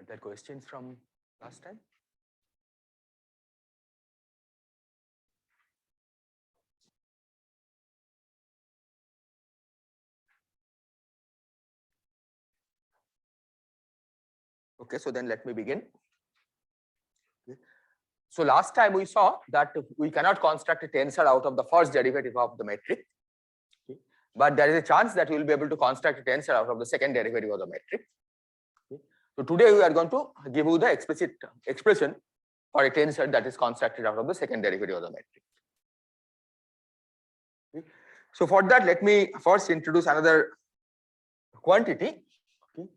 Other questions from last time? Okay, so then let me begin. Okay. So last time we saw that we cannot construct a tensor out of the first derivative of the metric, okay, but there is a chance that we will be able to construct a tensor out of the second derivative of the metric. Okay. So today we are going to give you the explicit expression for a tensor that is constructed out of the second derivative of the metric. Okay. So for that, let me first introduce another quantity, okay,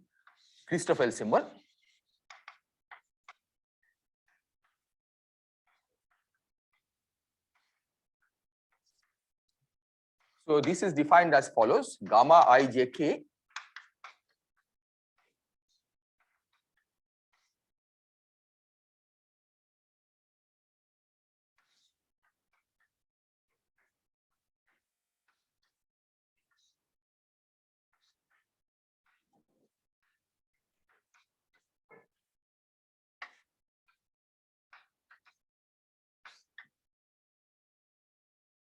Christoffel symbol. So this is defined as follows: gamma ijk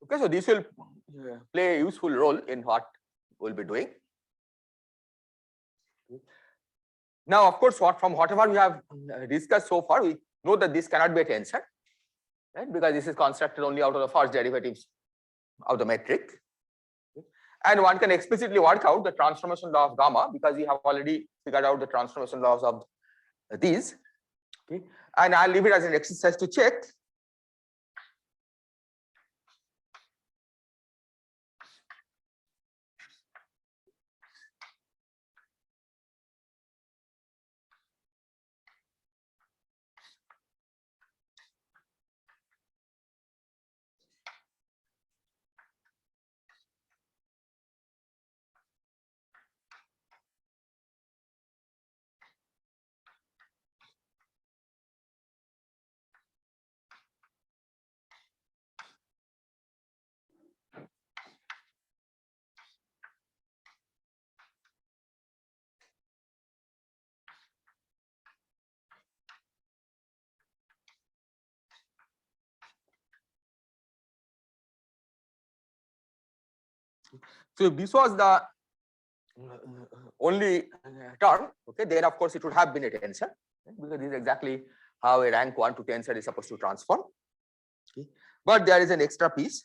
Okay, so this will play a useful role in what we'll be doing. Now, of course, from whatever we have discussed so far, we know that this cannot be a tensor, right? Because this is constructed only out of the first derivatives of the metric. And one can explicitly work out the transformation law of gamma because we have already figured out the transformation laws of these. Okay, and I'll leave it as an exercise to check. So if this was the only term, okay, then of course it would have been a tensor, right? Because this is exactly how a rank 1 to tensor is supposed to transform. Okay. But there is an extra piece.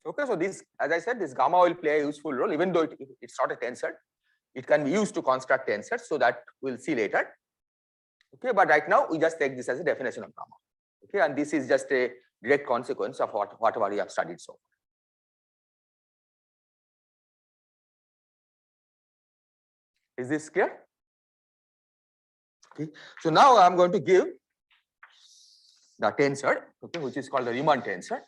Okay, so this, as I said, this gamma will play a useful role, even though it's not a tensor. It can be used to construct tensors, so that we'll see later. Okay, but right now we just take this as a definition of gamma. Okay, and this is just a direct consequence of whatever we have studied so far. Is this clear? Okay, so now I'm going to give the tensor, okay, which is called the Riemann tensor.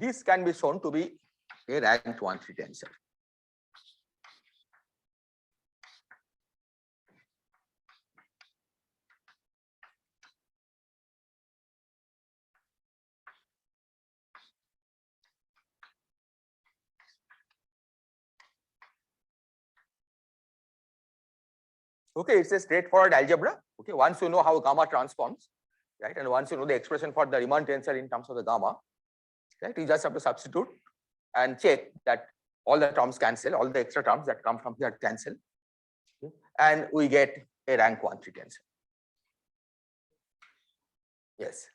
This can be shown to be a rank 1-3 tensor. Okay, it's a straightforward algebra. Okay, once you know how gamma transforms, right, and once you know the expression for the Riemann tensor in terms of the gamma, right, you just have to substitute and check that all the terms cancel, all the extra terms that come from here cancel, okay, and we get a rank 1-3 tensor. Yes.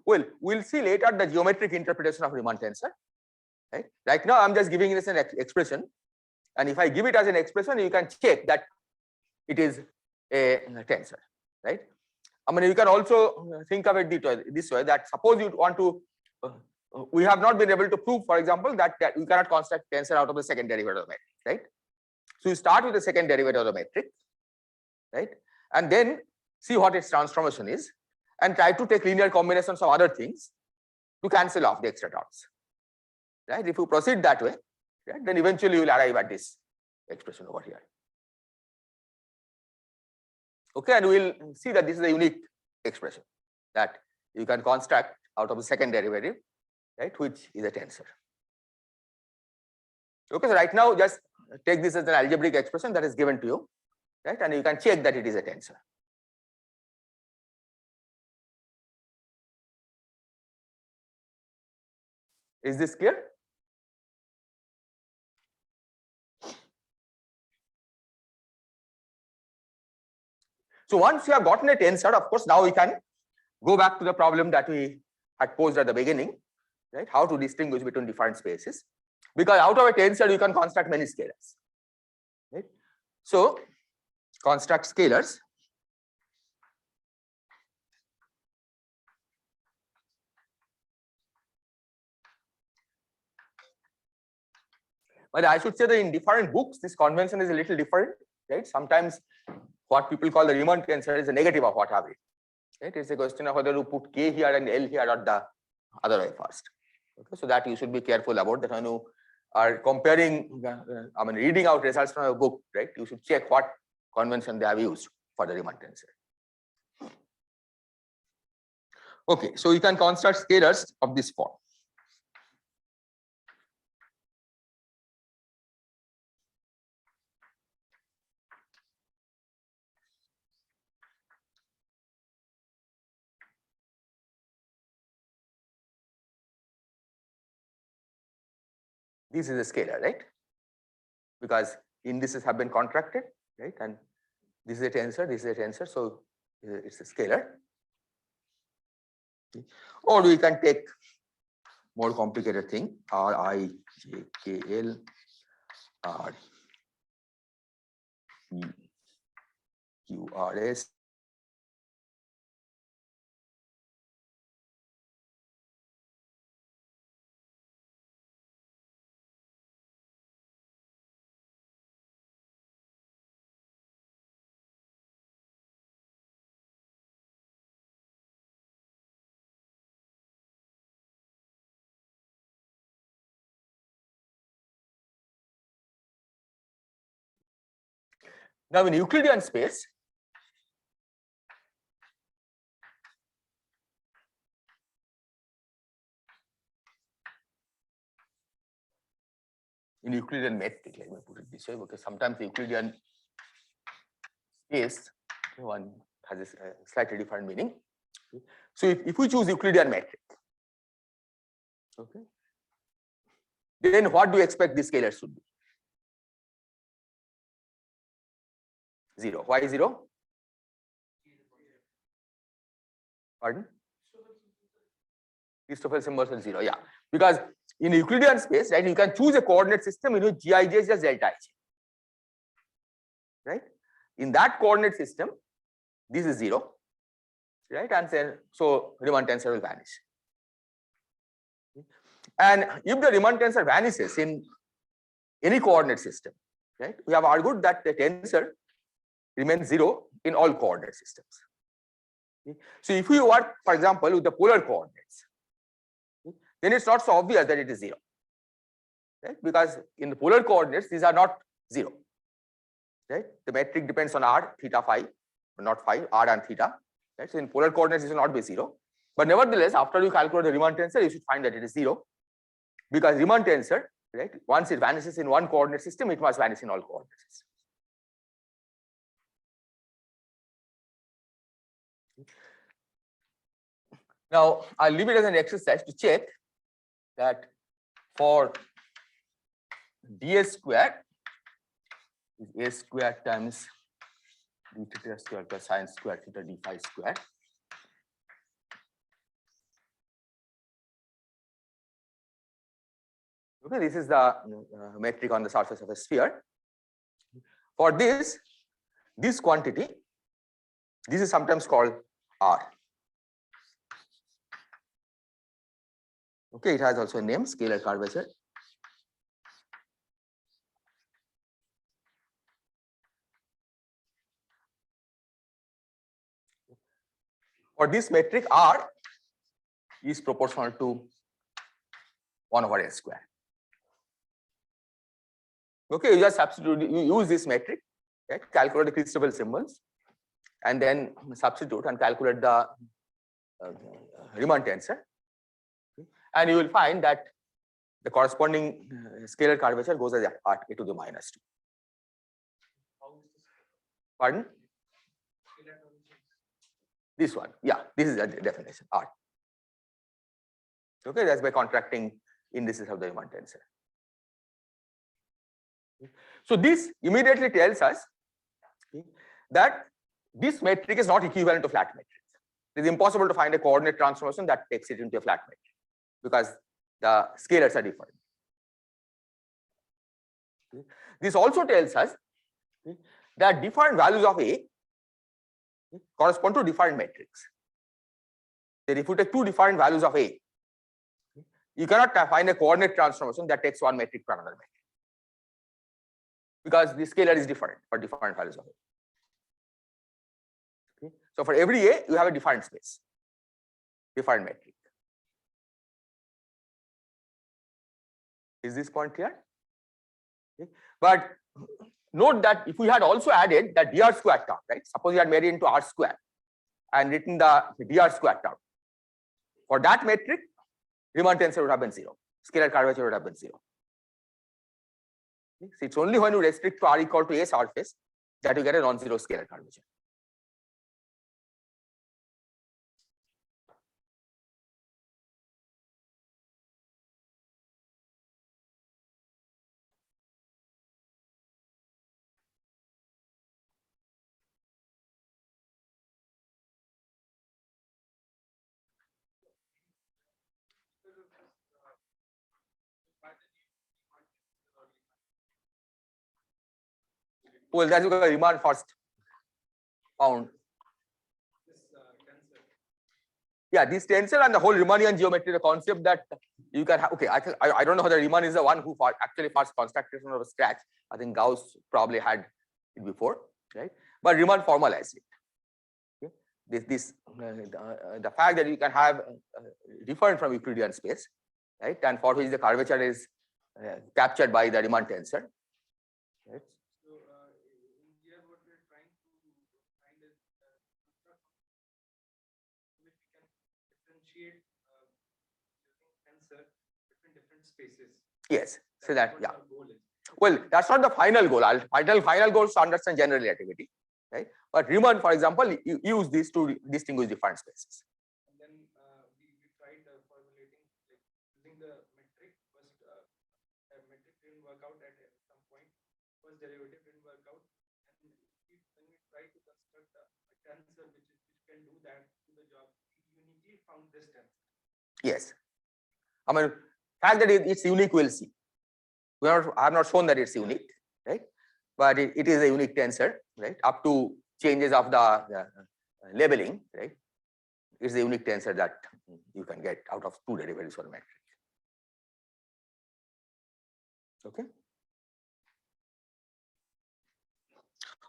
Well, we'll see later the geometric interpretation of Riemann tensor. Right? Right now, I'm just giving it as an expression, and if I give it as an expression, you can check that it is a tensor. Right? I mean, you can also think of it this way: that suppose you want to, we have not been able to prove, for example, that you cannot construct tensor out of the second derivative of the metric. Right? So you start with the second derivative of the metric, right, and then see what its transformation is, and try to take linear combinations of other things to cancel off the extra terms. Right? If you proceed that way, right, then eventually you will arrive at this expression over here. Okay, and we'll see that this is a unique expression that you can construct out of the second derivative, right, which is a tensor. Okay, so right now just take this as an algebraic expression that is given to you, right, and you can check that it is a tensor. Is this clear? So once you have gotten a tensor, of course, now we can go back to the problem that we had posed at the beginning, right? How to distinguish between different spaces, because out of a tensor you can construct many scalars, right? So construct scalars. But I should say that in different books, this convention is a little different, right? Sometimes what people call the Riemann tensor is a negative of what have you, right? It's a question of whether you put K here and L here or the other way first. Okay, so that you should be careful about that when you are comparing, I mean, reading out results from a book, right? You should check what convention they have used for the Riemann tensor. Okay, so you can construct scalars of this form. This is a scalar, right? Because indices have been contracted, right? And this is a tensor, this is a tensor, so it's a scalar. Or we can take more complicated thing, R, I, J, K, L, R, E, Q, R, S. Now in Euclidean space, in Euclidean metric, let me put it this way, because sometimes Euclidean space, one has a slightly different meaning. So if we choose Euclidean metric, okay, then what do you expect this scalar should be? 0. Why 0? Pardon? Christoffel symbol is 0. Yeah, because in Euclidean space, right, you can choose a coordinate system in which Gij is just delta Ij. Right? In that coordinate system, this is 0, right? And then so Riemann tensor will vanish. And if the Riemann tensor vanishes in any coordinate system, right, we have argued that the tensor remains 0 in all coordinate systems. Okay. So if we work, for example, with the polar coordinates, okay, then it's not so obvious that it is 0, right? Because in the polar coordinates, these are not 0, right? The metric depends on r, theta, phi, not phi, r and theta. right? So in polar coordinates, it will not be 0. But nevertheless, after you calculate the Riemann tensor, you should find that it is 0. Because Riemann tensor, right, once it vanishes in one coordinate system, it must vanish in all coordinate systems. Now, I'll leave it as an exercise to check that for ds square is a square times d theta square plus sine square theta d phi square. Okay, this is the metric on the surface of a sphere. For this quantity, this is sometimes called R. Okay, it has also a name, scalar curvature. For this metric, R is proportional to 1 over a square. Okay, you just substitute, you use this metric, right? Calculate the Christoffel symbols, and then substitute and calculate the Riemann tensor, and you will find that the corresponding scalar curvature goes as R a to the minus 2. Pardon? This one, yeah, this is the definition, R. Okay, that's by contracting indices of the Riemann tensor. So this immediately tells us that this metric is not equivalent to flat metric. It is impossible to find a coordinate transformation that takes it into a flat metric because the scalars are different. This also tells us that different values of A correspond to different metrics. Then if you take two different values of A, you cannot find a coordinate transformation that takes one metric to another metric, because the scalar is different for different values of A. Okay. So for every A, you have a defined space, defined metric. Is this point clear? Okay. But note that if we had also added the dr square term, right? Suppose you had made it into R square and written the dr square term. For that metric, Riemann tensor would have been 0. Scalar curvature would have been 0. Okay. So it's only when you restrict to R equal to A surface that you get a non-zero scalar curvature. Well, that's because Riemann first found. Yeah, this tensor and the whole Riemannian geometry, the concept that you can have. Okay, I don't know whether Riemann is the one who actually first constructed from scratch. I think Gauss probably had it before, right? But Riemann formalized it. Okay? The fact that you can have different from Euclidean space, right? And for which the curvature is captured by the Riemann tensor, right? Spaces. Yes, so that, yeah. Well, that's not the final goal. Final goal is to understand general relativity, right? But Riemann, for example, you use these to distinguish different spaces. And then we tried formulating, like, using the metric. First, metric didn't work out at some point. First derivative didn't work out, and when we tried to construct a tensor which can do that, do the job, we uniquely found this tensor. Yes, I mean, fact that it's unique, we'll see. I have not shown that it's unique, right? But it is a unique tensor, right? Up to changes of the labeling, right? It's a unique tensor that you can get out of two derivatives for a metric. Okay.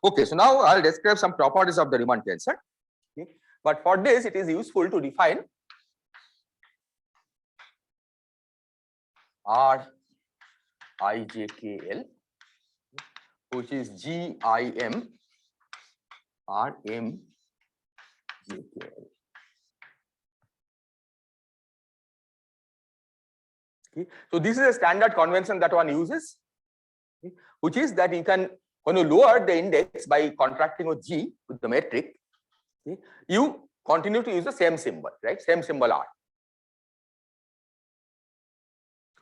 Okay, so now I'll describe some properties of the Riemann tensor. Okay. But for this, it is useful to define R IJKL, which is GIM RM JKL. Okay. So this is a standard convention that one uses, okay, which is that you can, when you lower the index by contracting with G with the metric, okay, you continue to use the same symbol, right? Same symbol R.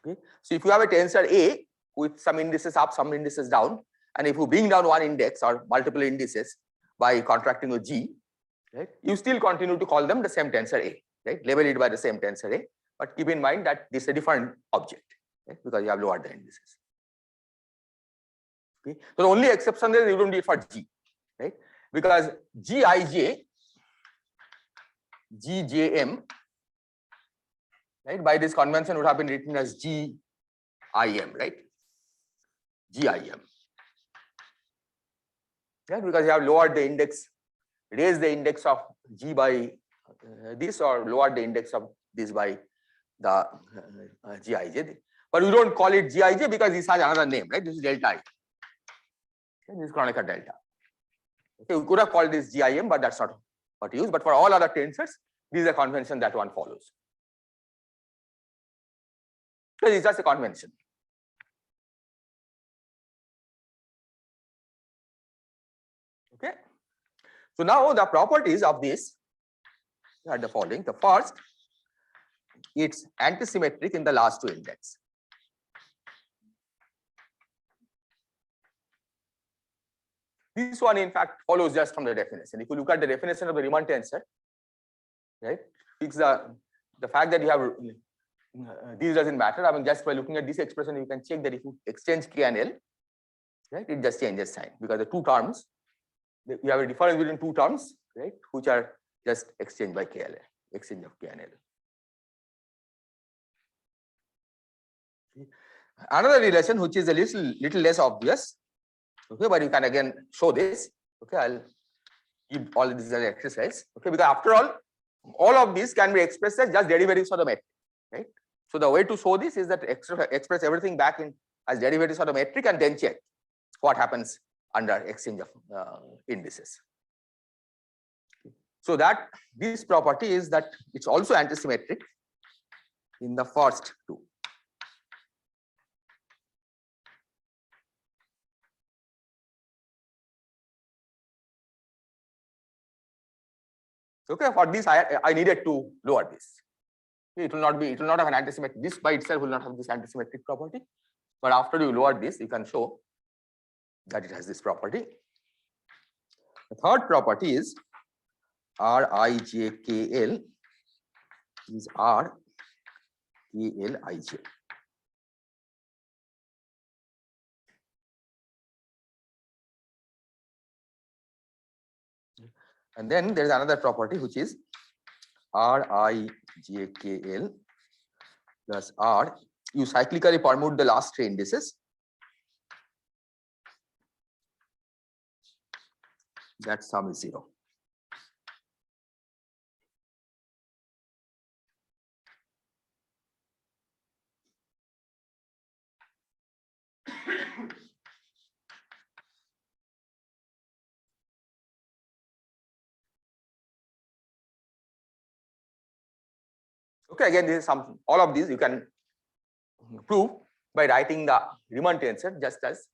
Okay. So if you have a tensor A with some indices up, some indices down, and if you bring down one index or multiple indices by contracting with G, right, you still continue to call them the same tensor A, right? Label it by the same tensor A, but keep in mind that this is a different object, right? Because you have lowered the indices. Okay. So the only exception is you don't do it for G, right? Because Gij, Gjm, right, by this convention would have been written as Gim, right? Gim. Right? Because you have lowered the index, raised the index of G by this, or lowered the index of this by the Gij. But we don't call it Gij because this has another name, right? This is delta I. Okay, this is Kronecker delta. Okay, we could have called this Gim, but that's not what we use. But for all other tensors, this is a convention that one follows. So it's just a convention. Okay. So now the properties of this are the following. The first, it's antisymmetric in the last two index. This one, in fact, follows just from the definition. If you look at the definition of the Riemann tensor, right, it's the fact that you have this doesn't matter. I mean, just by looking at this expression, you can check that if you exchange K and L, right, it just changes sign, because the two terms, you have a difference between two terms, right, which are just exchanged by KL, exchange of K and L. Another relation which is a little less obvious, okay, but you can again show this. Okay, I'll give all this as an exercise. Okay, because after all of these can be expressed as just derivatives of the metric, right? So the way to show this is that express everything back in as derivatives of the metric and then check what happens under exchange of indices. So that this property is that it's also antisymmetric in the first two. Okay, for this I needed to lower this. It will not have an antisymmetric. This by itself will not have this antisymmetric property, but after you lower this, you can show that it has this property. The third property is Rijkl is Rklij. And then there is another property which is Rijkl plus R. You cyclically permute the last three indices. That sum is 0. Okay, again, this is some, all of these you can prove by writing the Riemann tensor just as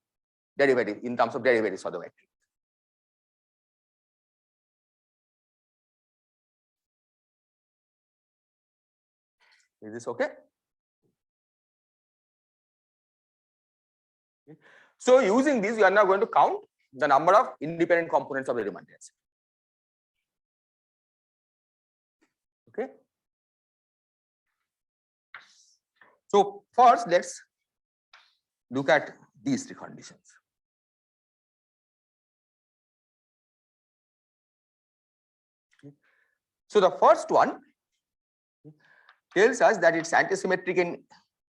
derivative in terms of derivatives of the metric. Is this okay? So using this, we are now going to count the number of independent components of the Riemann tensor. Okay. So first, let's look at these three conditions. Okay. So the first one tells us that it's antisymmetric in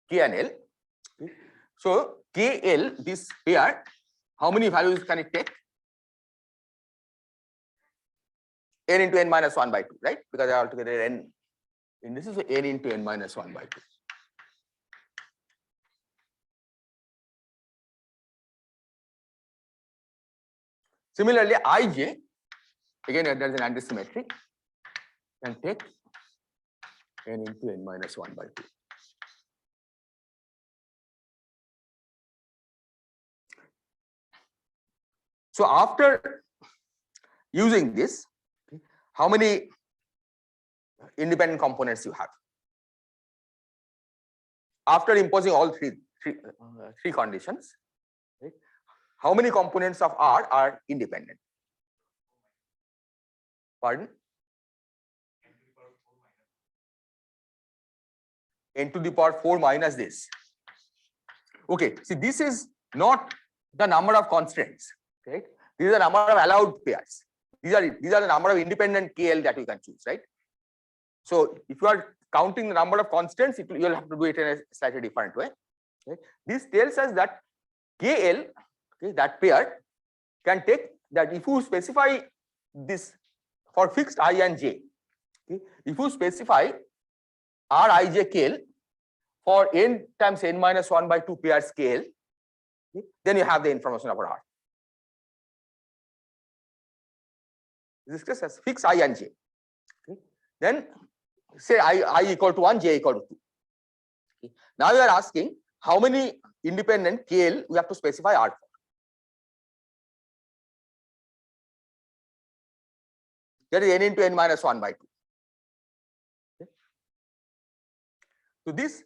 K and L. Okay. So KL, this pair, how many values can it take? N into n minus 1 by 2, right? Because they are altogether n indices, so n into n minus 1 by 2. Similarly, Ij, again there is an antisymmetry. can take n into n minus 1 by 2. So after using this, how many independent components you have? After imposing all three conditions, right, how many components of R are independent? Pardon? N to the power 4 minus this. Okay, see, this is not the number of constraints, right? These are the number of allowed pairs. These are the number of independent KL that you can choose, right? So if you are counting the number of constants, you'll have to do it in a slightly different way. Okay? This tells us that KL, okay, that pair can take that if you specify this for fixed I and j. Okay? If you specify R I j KL for n times n minus 1 by 2 pairs KL, okay, then you have the information about R. This is as fixed I and j. Okay? Then say I equal to 1, j equal to 2. Okay. Now we are asking how many independent KL we have to specify R for. That is n into n minus 1 by 2. Okay. So this,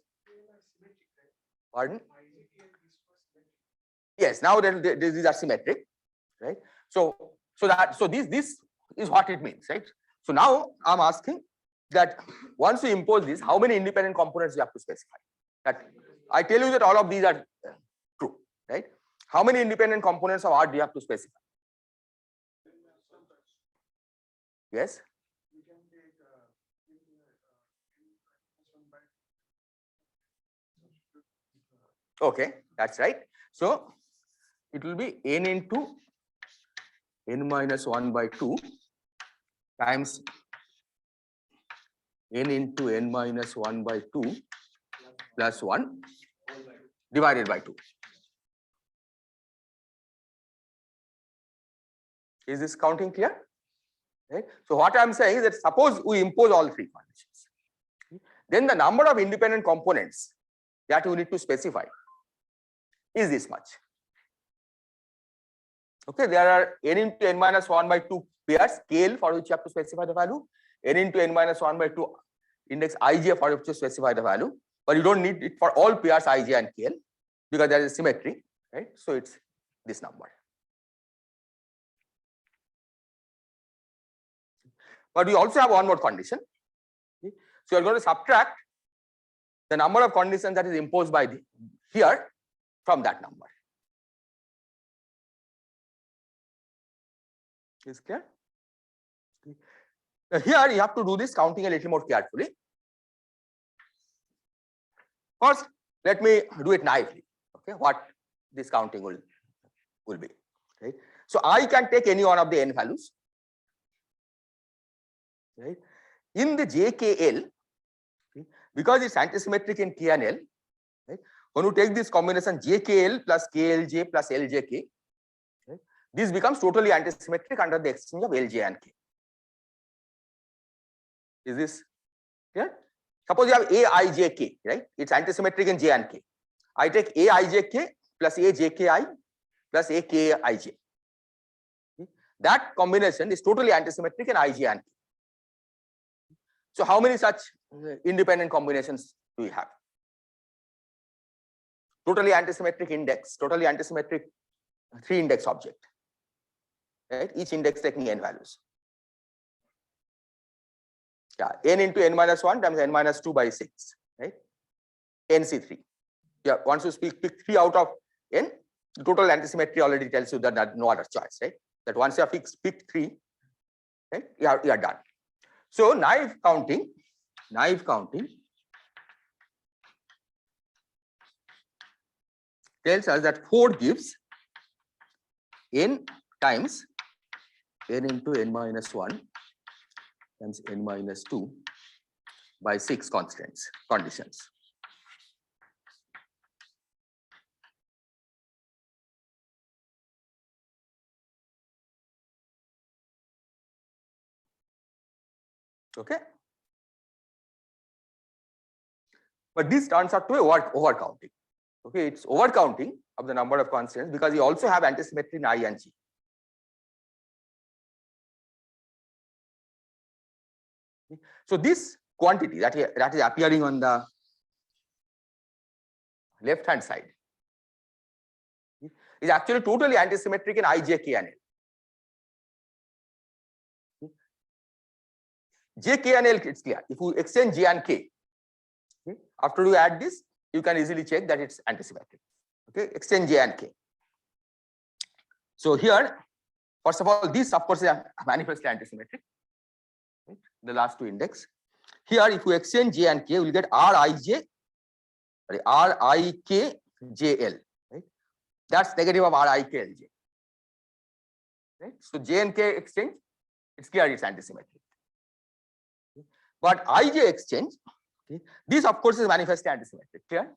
pardon? Yes, now these are symmetric, right? So this is what it means, right? So now I'm asking that once you impose this, how many independent components you have to specify? That I tell you that all of these are true, right? How many independent components of R do you have to specify? Yes. Okay, that's right. So it will be n into n minus 1 by 2 times n into n minus 1 by 2 plus 1 divided by 2. Is this counting clear? Right? So what I am saying is that suppose we impose all three conditions, then the number of independent components that we need to specify is this much. Okay, there are n into n minus 1 by 2 pairs KL for which you have to specify the value, n into n minus 1 by 2 index ij for which you specify the value, but you don't need it for all pairs ij and KL because there is symmetry, right? So it's this number. But we also have one more condition. Okay? So you are going to subtract the number of conditions that is imposed by here from that number. Is clear? Okay. Now here you have to do this counting a little more carefully. First, let me do it naively. Okay, what this counting will be. Right? So I can take any one of the n values. Right? In the JKL, okay, because it's antisymmetric in K and L, right? When you take this combination JKL plus KLJ plus LJK, right, this becomes totally antisymmetric under the exchange of LJ and K. Is this clear? Suppose you have AIJK, right? It's antisymmetric in J and K. I take AIJK plus AJKI plus AKIJ. Okay? That combination is totally antisymmetric in IJ and K. So how many such independent combinations do we have? Totally antisymmetric index, totally antisymmetric 3-index object, right? Each index taking n values. Yeah, n into n minus 1 times n minus 2 by 6, right? NC3. Yeah, once you pick 3 out of n, the total antisymmetry already tells you that no other choice, right? That once you have picked 3, right, you are done. So naive counting tells us that 4 gives n times n into n minus 1 times n minus 2 by 6 conditions. Okay. But this turns out to be overcounting. Okay, it's overcounting of the number of constants because you also have antisymmetry in I and G. So this quantity that is appearing on the left hand side is actually totally antisymmetric in I, J, K, and L. J, K, and L, it's clear. If you exchange J and K, after you add this, you can easily check that it's antisymmetric. Okay, exchange J and K. So here, first of all, this of course is manifestly antisymmetric. The last two index. Here, if you exchange J and K, you will get Rijk, JL. Right? That's negative of RikLj. Right? So J and K exchange, it's clear it's antisymmetric. But Ij exchange, okay, this of course is manifestly antisymmetric. Clear?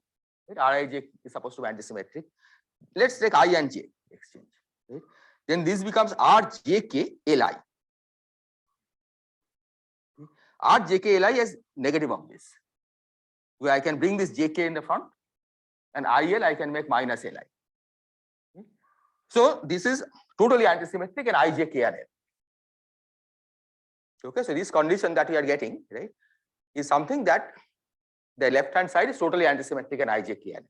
Right? Rij is supposed to be antisymmetric. Let's take I and J exchange. Right? Then this becomes RJKLi. RJKLi is negative of this. Where I can bring this JK in the front, and IL I can make minus Li. So this is totally antisymmetric in IJK and L. Okay, so this condition that we are getting, right, is something that the left hand side is totally antisymmetric in IJK and L.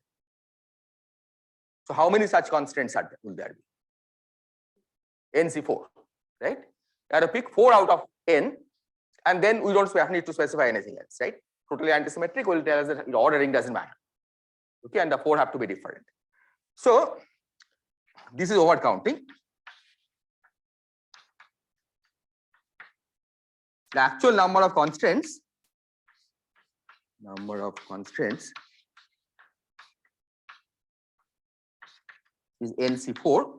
So how many such constants will there be? NC4, right? You have to pick 4 out of n, and then we don't need to specify anything else, right? Totally antisymmetric will tell us that the ordering doesn't matter. Okay, and the 4 have to be different. So this is overcounting. The actual number of constants is NC4,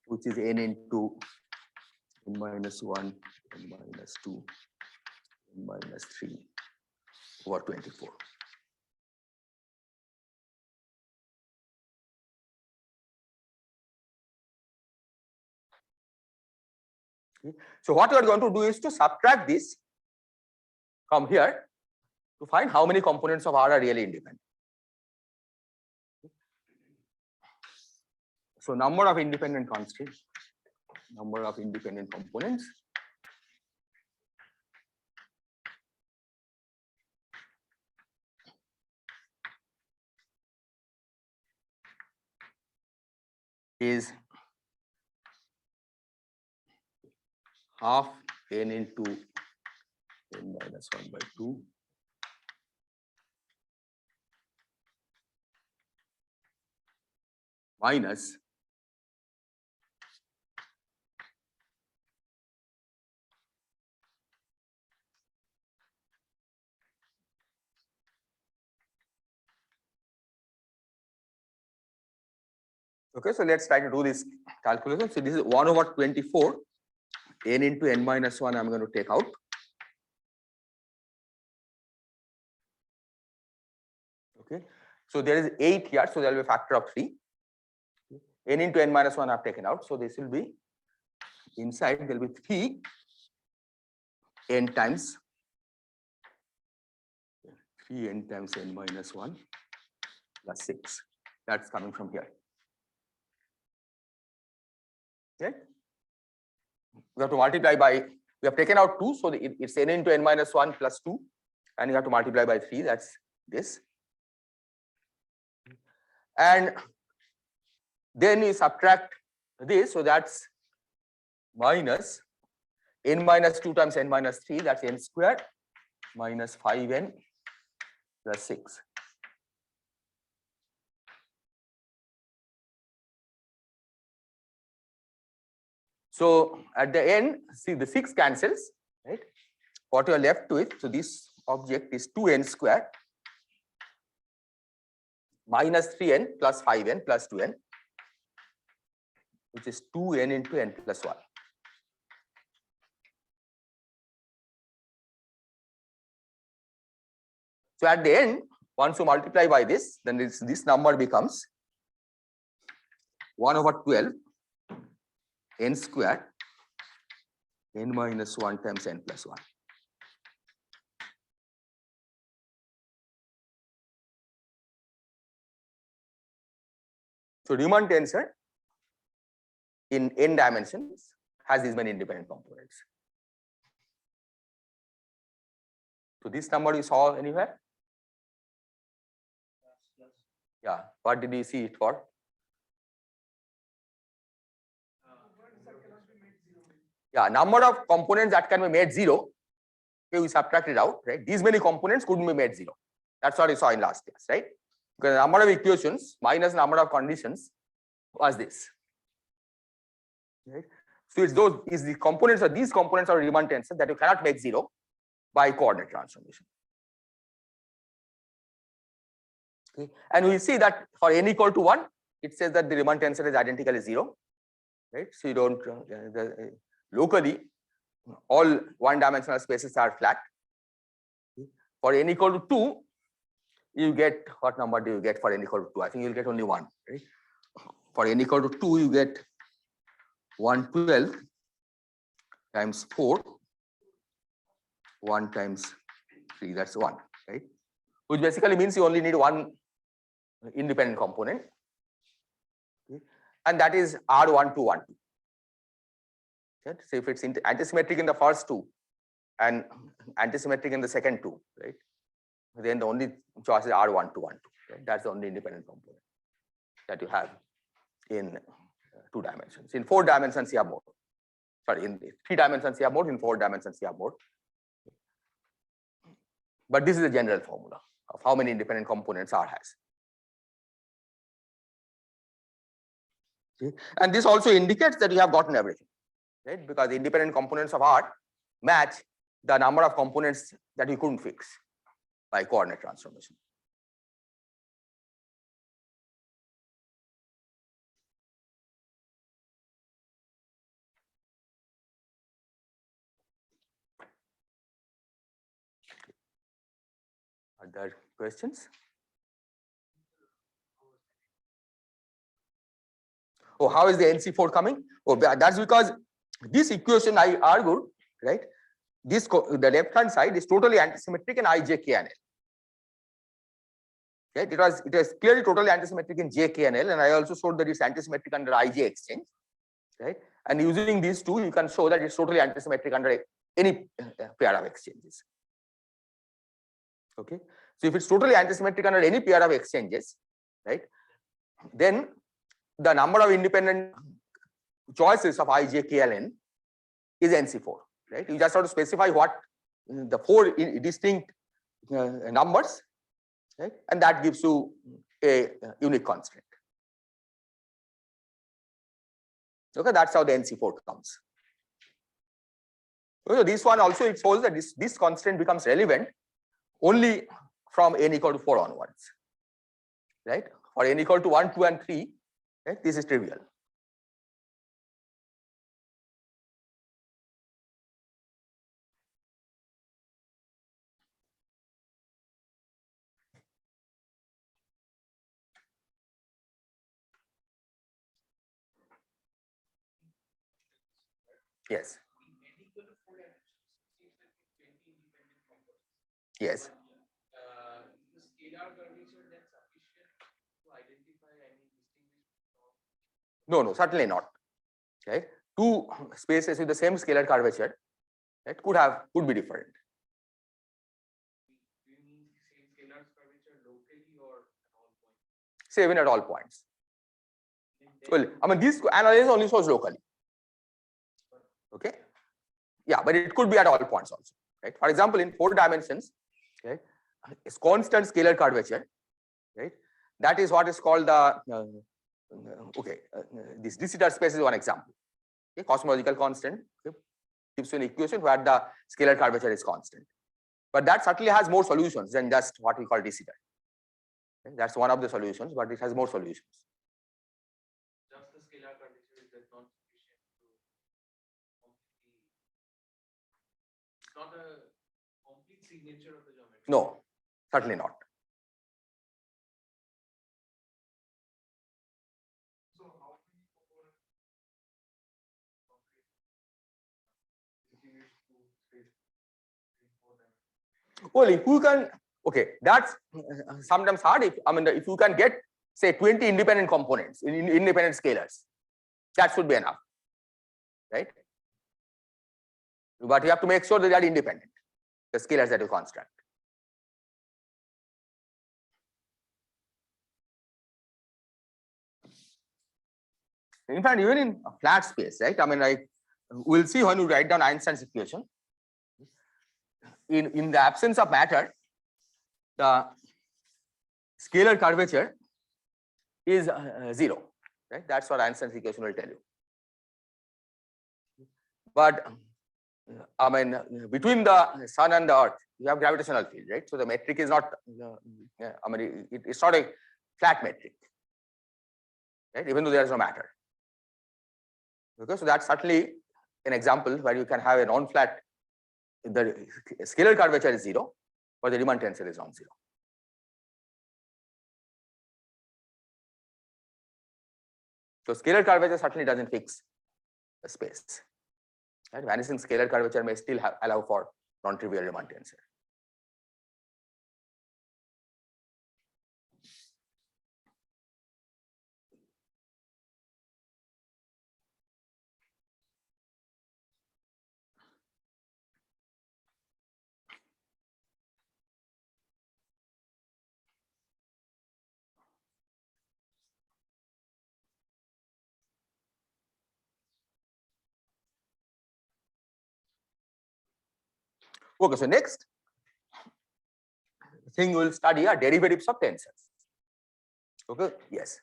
which is n into n minus 1, n minus 2, n minus 3 over 24. Okay. So what we are going to do is to subtract this from here to find how many components of R are really independent. So number of independent constants, number of independent components is half n into n minus 1 by 2 minus okay, so let's try to do this calculation. So this is 1 over 24 n into n minus 1 I'm going to take out. Okay, so there is 8 here, so there will be a factor of 3. N into n minus 1 I've taken out, so this will be inside there will be 3 n times 3n times n minus 1 plus 6. That's coming from here. Okay, we have to multiply by, we have taken out 2, so it's n into n minus 1 plus 2, and you have to multiply by 3, that's this. And then we subtract this, so that's minus n minus 2 times n minus 3, that's n squared minus 5n plus 6. So at the end, see the 6 cancels, right? What you are left with, so this object is 2n squared minus 3n plus 5n plus 2n, which is 2n into n plus 1. So at the end, once you multiply by this, then this number becomes 1 over 12 n squared n minus 1 times n plus 1. So Riemann tensor in n dimensions has these many independent components. So this number you saw anywhere? Yeah. What did you see it for? Yeah, number of components that can be made 0. Okay, we subtract it out, right? These many components couldn't be made 0. That's what you saw in last class, right? Because the number of equations minus number of conditions was this. Right? So it's the components of these components are Riemann tensor that you cannot make 0 by coordinate transformation. Okay. And we see that for n equal to 1, it says that the Riemann tensor is identically 0. Right? So you don't locally all one-dimensional spaces are flat. For n equal to 2, you get, what number do you get for n equal to 2? I think you'll get only 1. Right? For n equal to 2, you get 112 times 4, 1 times 3, that's 1, right? Which basically means you only need one independent component, okay? And that is R1212. Right? So if it's antisymmetric in the first two and antisymmetric in the second two, right? Then the only choice is R1212. Right? That's the only independent component that you have in 2 dimensions. In 4 dimensions, you have more. Sorry, in 3 dimensions, you have more. In 4 dimensions, you have more. But this is the general formula of how many independent components R has. Okay? And this also indicates that you have gotten everything, right? Because the independent components of R match the number of components that you couldn't fix by coordinate transformation. Are there questions? Oh, how is the NC4 coming? Oh, that's because this equation I argued, right? This the left hand side is totally antisymmetric in I, J, K, and L. Right? It was clearly totally antisymmetric in J, K, and L, and I also showed that it's antisymmetric under IJ exchange. Right? And using these two, you can show that it's totally antisymmetric under any pair of exchanges. Okay. So if it's totally antisymmetric under any pair of exchanges, right, then the number of independent choices of I, J, K, L, N is NC4. Right? You just have to specify what the 4 distinct numbers, right? And that gives you a unique constraint. Okay, that's how the NC4 comes. So this one also, it shows that this constraint becomes relevant only from n equal to 4 onwards, right? For n equal to 1, 2, and 3, right, this is trivial. Yes. Yes. The scalar curvature then sufficient to identify any distinguished? No, certainly not. Right? 2 spaces with the same scalar curvature, right, could be different. Do you mean same scalar curvature locally or at all points? Say even at all points. Well, I mean, this analysis only shows locally. Okay. Yeah, but it could be at all points also. Right? For example, in 4 dimensions, right, it's constant scalar curvature, right? That is what is called the this de Sitter space is one example. Okay, cosmological constant, okay, gives you an equation where the scalar curvature is constant. But that certainly has more solutions than just what we call de Sitter. Okay, that's one of the solutions, but it has more solutions. Just the scalar curvature is not sufficient to completely. It's not a complete signature of the geometry. No, certainly not. Well, if you can, okay, that's sometimes hard. If you can get say 20 independent components in independent scalars, that should be enough, right? But you have to make sure that they are independent, the scalars that you construct. In fact, even in a flat space, right? We'll see when you write down Einstein's equation. In the absence of matter, the scalar curvature is 0, right? That's what Einstein's equation will tell you. But between the sun and the earth, you have gravitational field, right? So the metric is not, it's not a flat metric, right? Even though there is no matter. Okay, so that's certainly an example where you can have a non-flat, the scalar curvature is 0, but the Riemann tensor is non-zero. So scalar curvature certainly doesn't fix the space. Right? Vanishing scalar curvature may still allow for non-trivial Riemann tensor. Okay, so next thing we will study are derivatives of tensors. Okay, yes.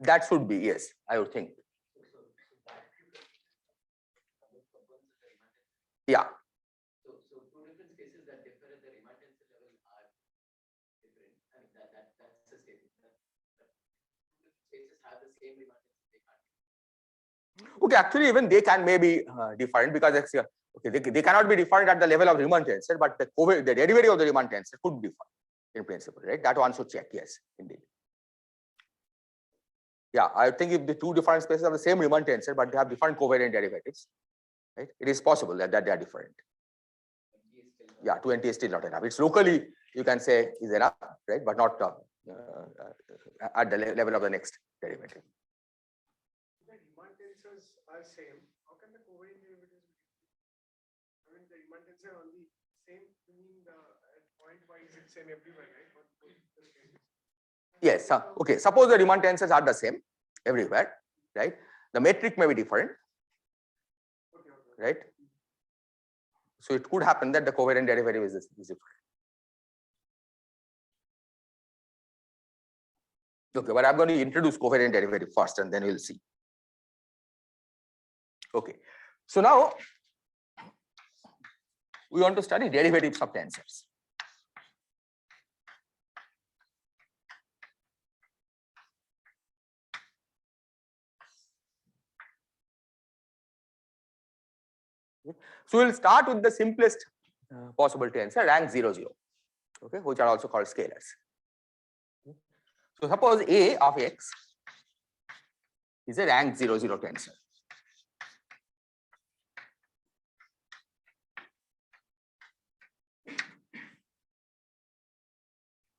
That should be, yes, I would think. Yeah. So two different spaces that differ at the Riemann tensor level are different. I mean, that's a statement. Two different spaces have the same Riemann tensor, they can't. Okay, actually, even they can maybe different because okay, they cannot be defined at the level of Riemann tensor, but the derivative of the Riemann tensor could be defined in principle, right? That one should check, yes, indeed. Yeah, I think if the two different spaces have the same Riemann tensor, but they have different covariant derivatives, right? It is possible that they are different. Yeah, 20 is still not enough. It's locally, you can say, is enough, right? But not at the level of the next derivative. The Riemann tensors are same. How can the covariant derivatives be different? I mean, the Riemann tensor only same, meaning the point wise it's same everywhere, right? Yes. Okay. Suppose the Riemann tensors are the same everywhere, right? The metric may be different, right? So it could happen that the covariant derivative is different. Okay, but I'm going to introduce covariant derivative first, and then we'll see. Okay. So now we want to study derivatives of tensors. So we'll start with the simplest possible tensor, rank 0, 0, okay, which are also called scalars. So suppose A of x is a rank 0, 0 tensor.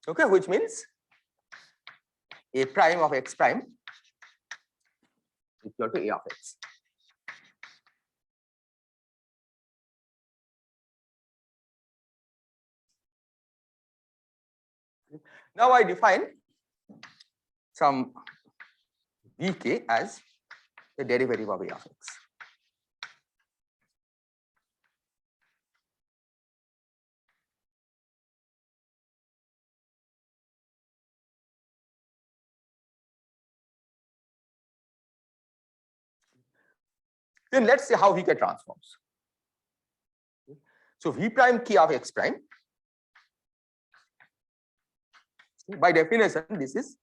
Okay, which means A prime of x prime is equal to A of x. Now I define some vk as the derivative of A of x. Then let's see how vk transforms. So v prime k of x prime, by definition, this is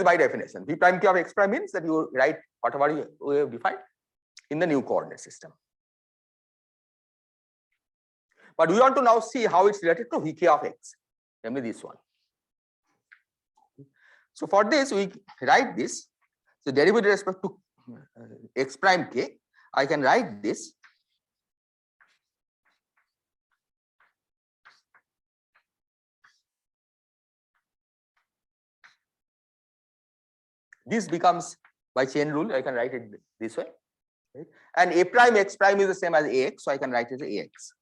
by definition. V prime k of x prime means that you write whatever we have defined in the new coordinate system. But we want to now see how it's related to Vk of x, namely this one. So for this, we write this. So derivative with respect to x prime k, I can write this. This becomes, by chain rule, I can write it this way. Right? And a prime x prime is the same as ax, so I can write it as ax.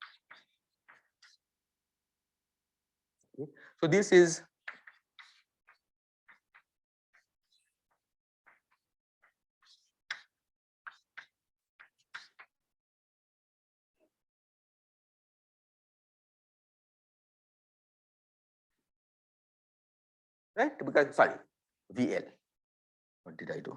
Okay. So this is right, because sorry, VL. What did I do?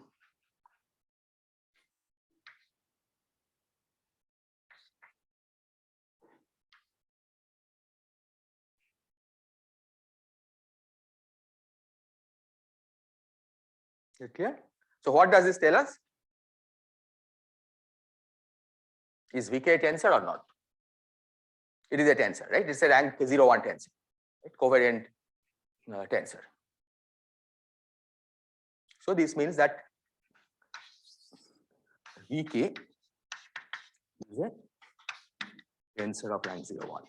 Is it clear? So what does this tell us? Is Vk a tensor or not? It is a tensor, right? It's a rank 0, 1 tensor, right? Covariant tensor. So this means that Vk is a tensor of rank 0, 1.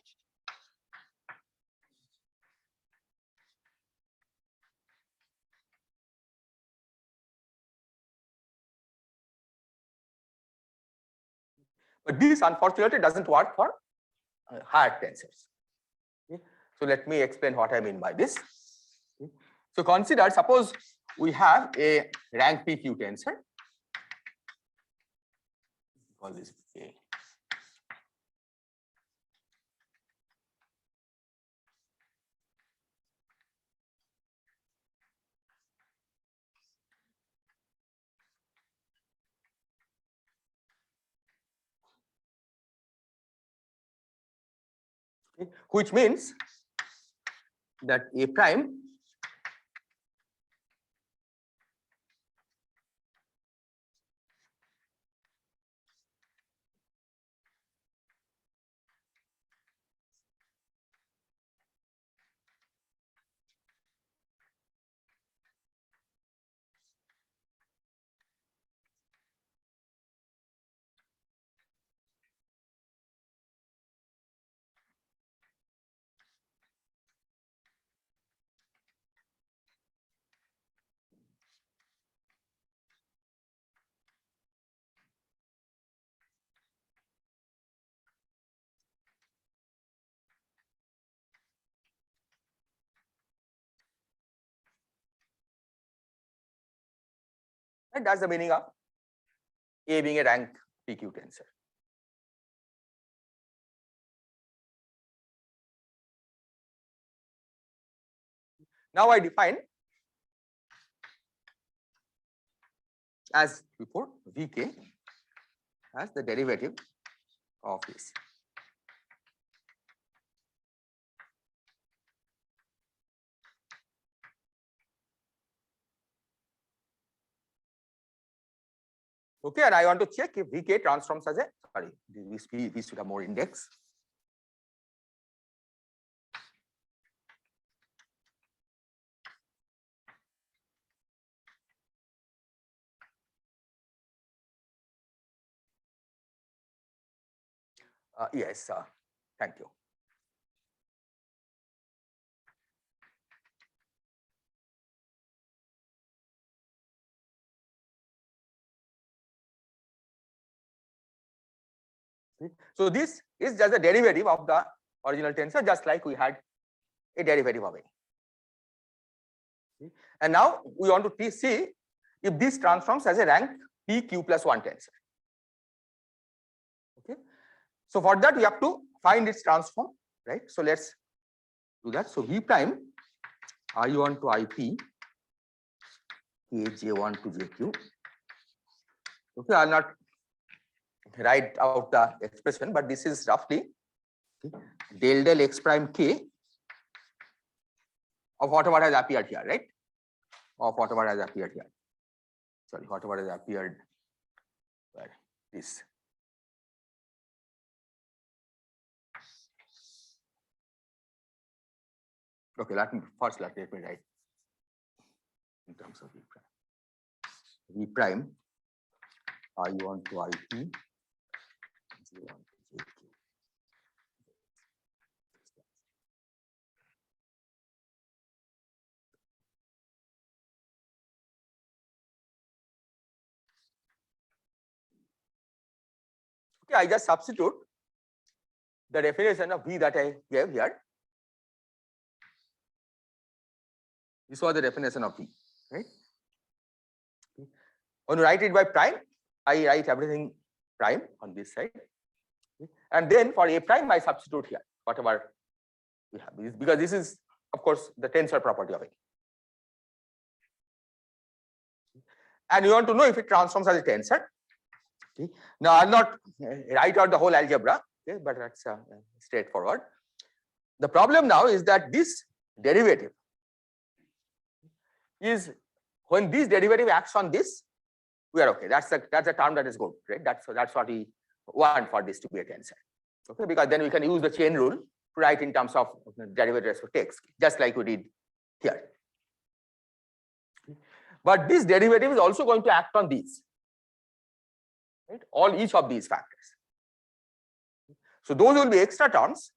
But this unfortunately doesn't work for higher tensors. Okay. So let me explain what I mean by this. Okay. So consider, suppose we have a rank PQ tensor. Call this A. Okay. Which means that A prime right? That's the meaning of A being a rank PQ tensor. Now I define as before Vk as the derivative of this. Okay, and I want to check if Vk transforms as a, sorry, we should have more index. Yes, thank you. So this is just a derivative of the original tensor, just like we had a derivative of A. And now we want to see if this transforms as a rank PQ plus 1 tensor. Okay. So for that we have to find its transform, right? So let's do that. So V prime I1 to IP Kj1 to Jq. Okay, I'll not write out the expression, but this is roughly del x prime k of whatever has appeared here, right? Of whatever has appeared here. Sorry, whatever has appeared where this. Okay, let me write in terms of V prime. V prime I1 to I2, J1 to J2. Okay, I just substitute the definition of V that I gave here. This was the definition of V, right? When you write it by prime, I write everything prime on this side. And then for A prime, I substitute here whatever we have, because this is, of course, the tensor property of A. And you want to know if it transforms as a tensor. Okay. Now, I'll not write out the whole algebra, okay, but that's straightforward. The problem now is that this derivative is, when this derivative acts on this, we are okay. That's a term that is good, right? That's what we want for this to be a tensor. Okay, because then we can use the chain rule to write in terms of derivative respect to x, just like we did here. But this derivative is also going to act on these, right? Each of these factors. So those will be extra terms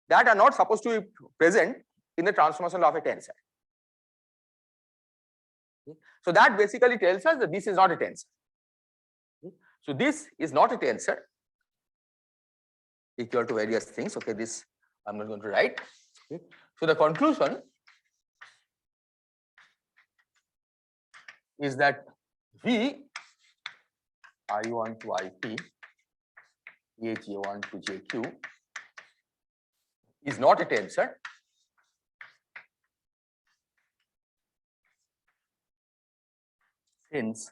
that are not supposed to be present in the transformation of a tensor. So that basically tells us that this is not a tensor. So this is not a tensor equal to various things. Okay, this I'm not going to write. Okay. So the conclusion is that V I1 to IP, J1 to JQ is not a tensor since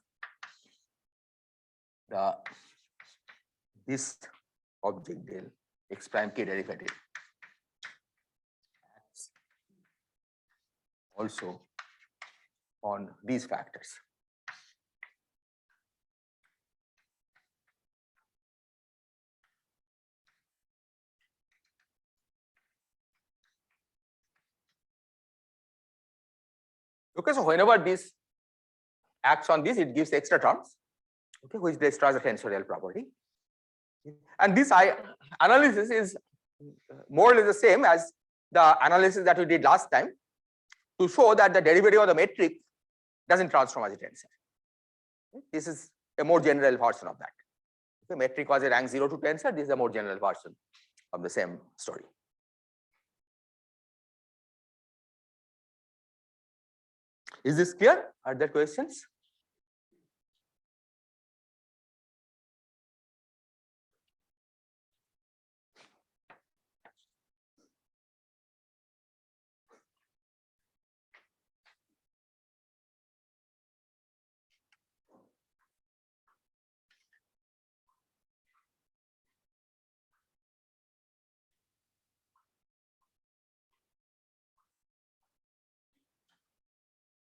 this object del x prime k derivative acts also on these factors. Okay, so whenever this acts on this, it gives extra terms, okay, which destroys the tensorial property. And this analysis is more or less the same as the analysis that we did last time to show that the derivative of the metric doesn't transform as a tensor. This is a more general version of that. The metric was a rank 0 to tensor. This is a more general version of the same story. Is this clear? Are there questions?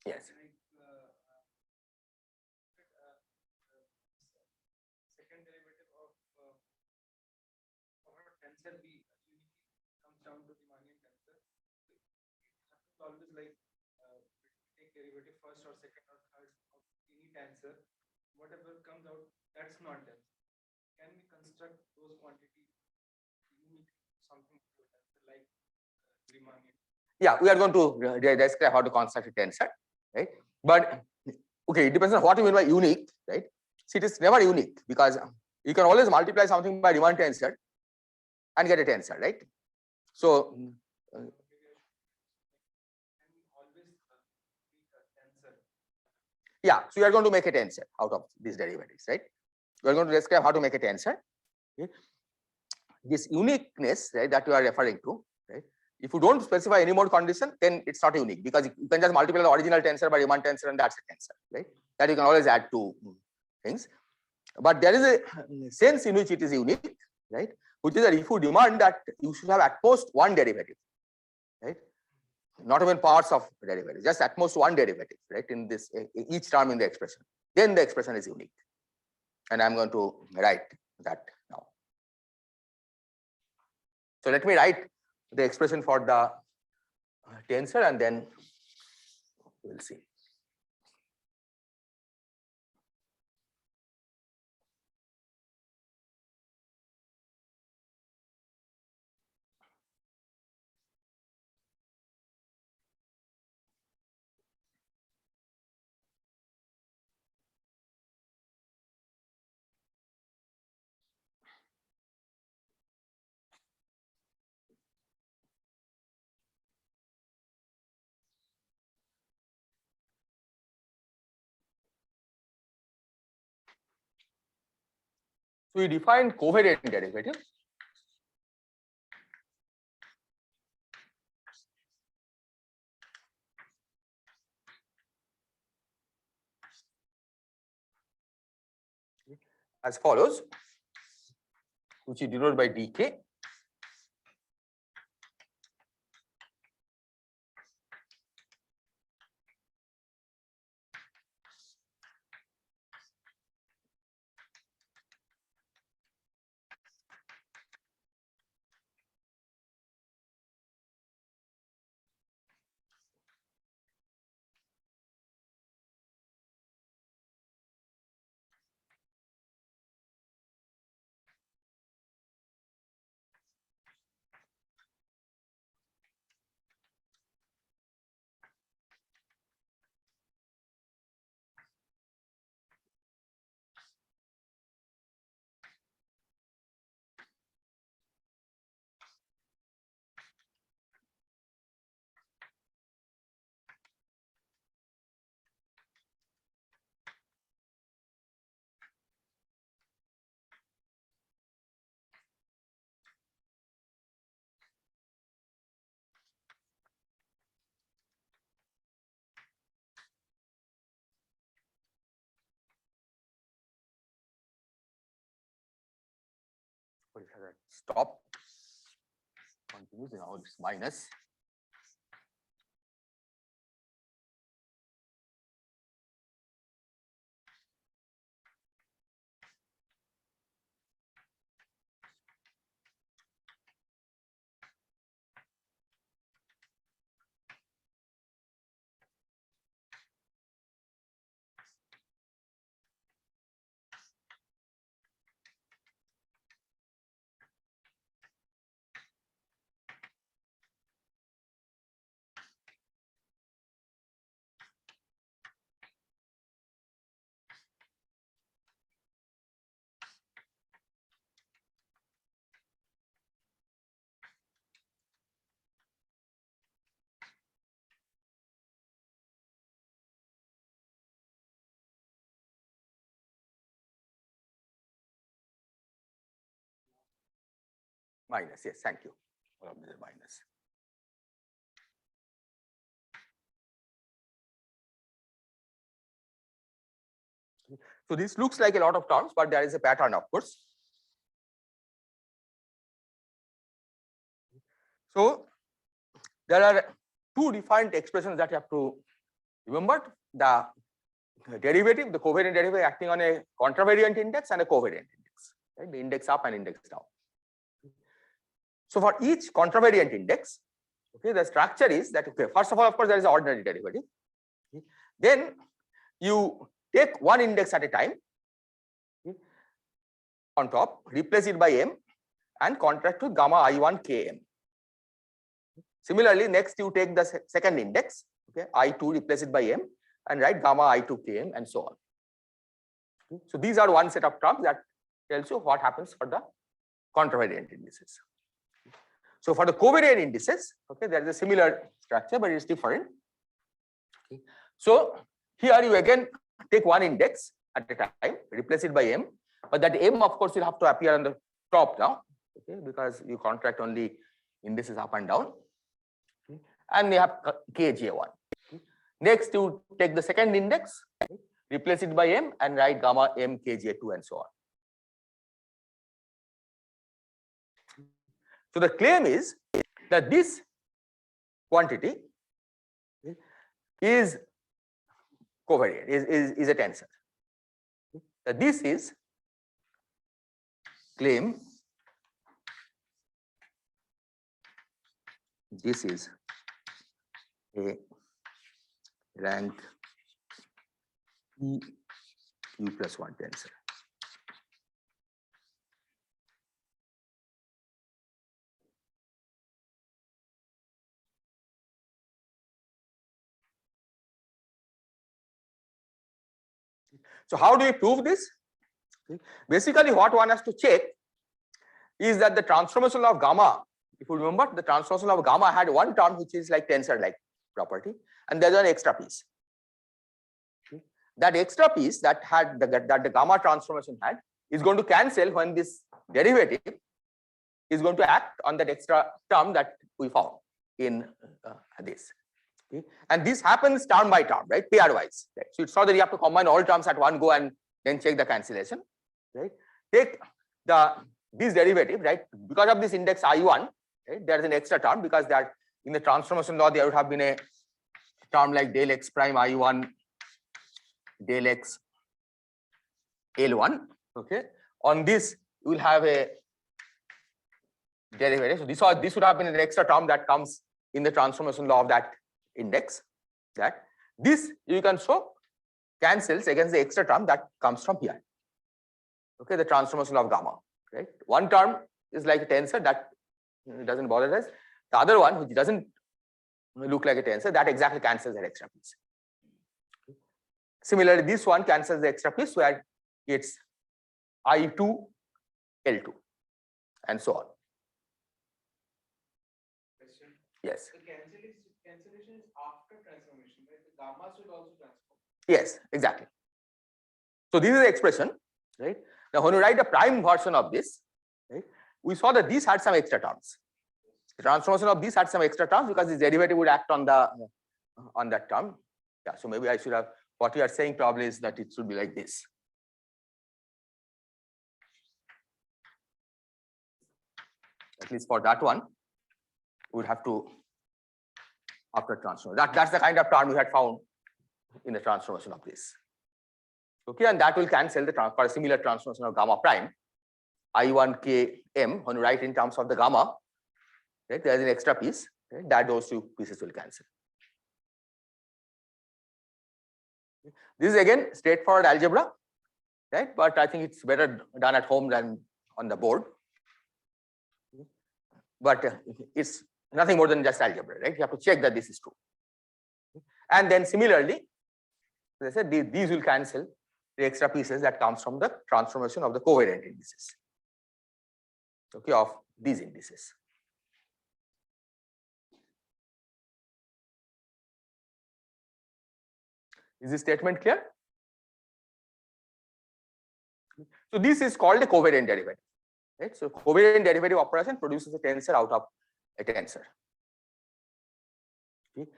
Yes. Second derivative of our tensor B comes down to Riemannian tensor. It happens always like take derivative first or second or third of any tensor. Whatever comes out, that's not tensor. Can we construct those quantities unique something to a tensor like Riemannian? Yeah, we are going to describe how to construct a tensor, right? But okay, it depends on what you mean by unique, right? See, it is never unique because you can always multiply something by Riemann tensor and get a tensor, right? So yeah, so you are going to make a tensor out of these derivatives, right? We are going to describe how to make a tensor. Okay? This uniqueness, right, that you are referring to, right? If you don't specify any more condition, then it's not unique because you can just multiply the original tensor by Riemann tensor and that's a tensor, right? That you can always add to things. But there is a sense in which it is unique, right? Which is that if you demand that you should have at most one derivative, right? Not even parts of derivative, just at most one derivative, right? In this each term in the expression, then the expression is unique. And I'm going to write that now. So let me write the expression for the tensor, and then we'll see. So we define covariant derivative. As follows, which is denoted by dk. Stop. Continues, now it's minus. Minus, yes, thank you. All of these are minus. So this looks like a lot of terms, but there is a pattern, of course. So there are two defined expressions that you have to remember: the derivative, the covariant derivative acting on a contravariant index and a covariant index, right? The index up and index down. So for each contravariant index, okay, the structure is that, okay, first of all, of course, there is an ordinary derivative. Okay. Then you take one index at a time, okay, on top, replace it by m, and contract with gamma I1 km. Similarly, next you take the second index, okay, I2, replace it by m, and write gamma I2 km, and so on. Okay. So these are one set of terms that tells you what happens for the contravariant indices. So for the covariant indices, okay, there is a similar structure, but it's different. Okay. So here you again take one index at a time, replace it by m, but that m, of course, will have to appear on the top now, okay, because you contract only indices up and down, okay, and you have kj1. Okay. Next, you take the second index, okay, replace it by m, and write gamma m kj2, and so on. So the claim is that this quantity is covariant, is a tensor. That this is claim, this is a rank E U plus 1 tensor. So how do we prove this? Basically, what one has to check is that the transformation of gamma, if you remember, the transformation of gamma had one term which is like tensor-like property, and there's an extra piece. That extra piece that had that the gamma transformation had is going to cancel when this derivative is going to act on that extra term that we found in this. Okay. And this happens term by term, right? Pairwise. Right? So it's not that you have to combine all terms at one go and then check the cancellation. Right? Take this derivative, right? Because of this index I1, right? There is an extra term because that in the transformation law there would have been a term like del x prime I1 del x L1. Okay. On this, you will have a derivative. So this would have been an extra term that comes in the transformation law of that index. That this you can show cancels against the extra term that comes from here. Okay, the transformation of gamma. Right. One term is like a tensor that doesn't bother us. The other one, which doesn't look like a tensor, that exactly cancels that extra piece. Similarly, this one cancels the extra piece where it's I2, L2, and so on. Question. Yes. The cancellation is after transformation, right? The gamma should also transform. Yes, exactly. So this is the expression, right? Now, when you write the prime version of this, right, we saw that these had some extra terms. The transformation of these had some extra terms because this derivative would act on that term. Yeah. So maybe I should have. What we are saying probably is that it should be like this. At least for that one, we would have to after transformation. That's the kind of term we had found in the transformation of this. Okay, and that will cancel the for a similar transformation of gamma prime, I1Km, when you write in terms of the gamma, right, there is an extra piece, right, that those two pieces will cancel. This is again straightforward algebra, right? But I think it's better done at home than on the board. But it's nothing more than just algebra, right? You have to check that this is true. And then similarly, as I said, these will cancel the extra pieces that comes from the transformation of the covariant indices, okay, of these indices. Is this statement clear? So this is called a covariant derivative, right? So covariant derivative operation produces a tensor out of a tensor. Okay.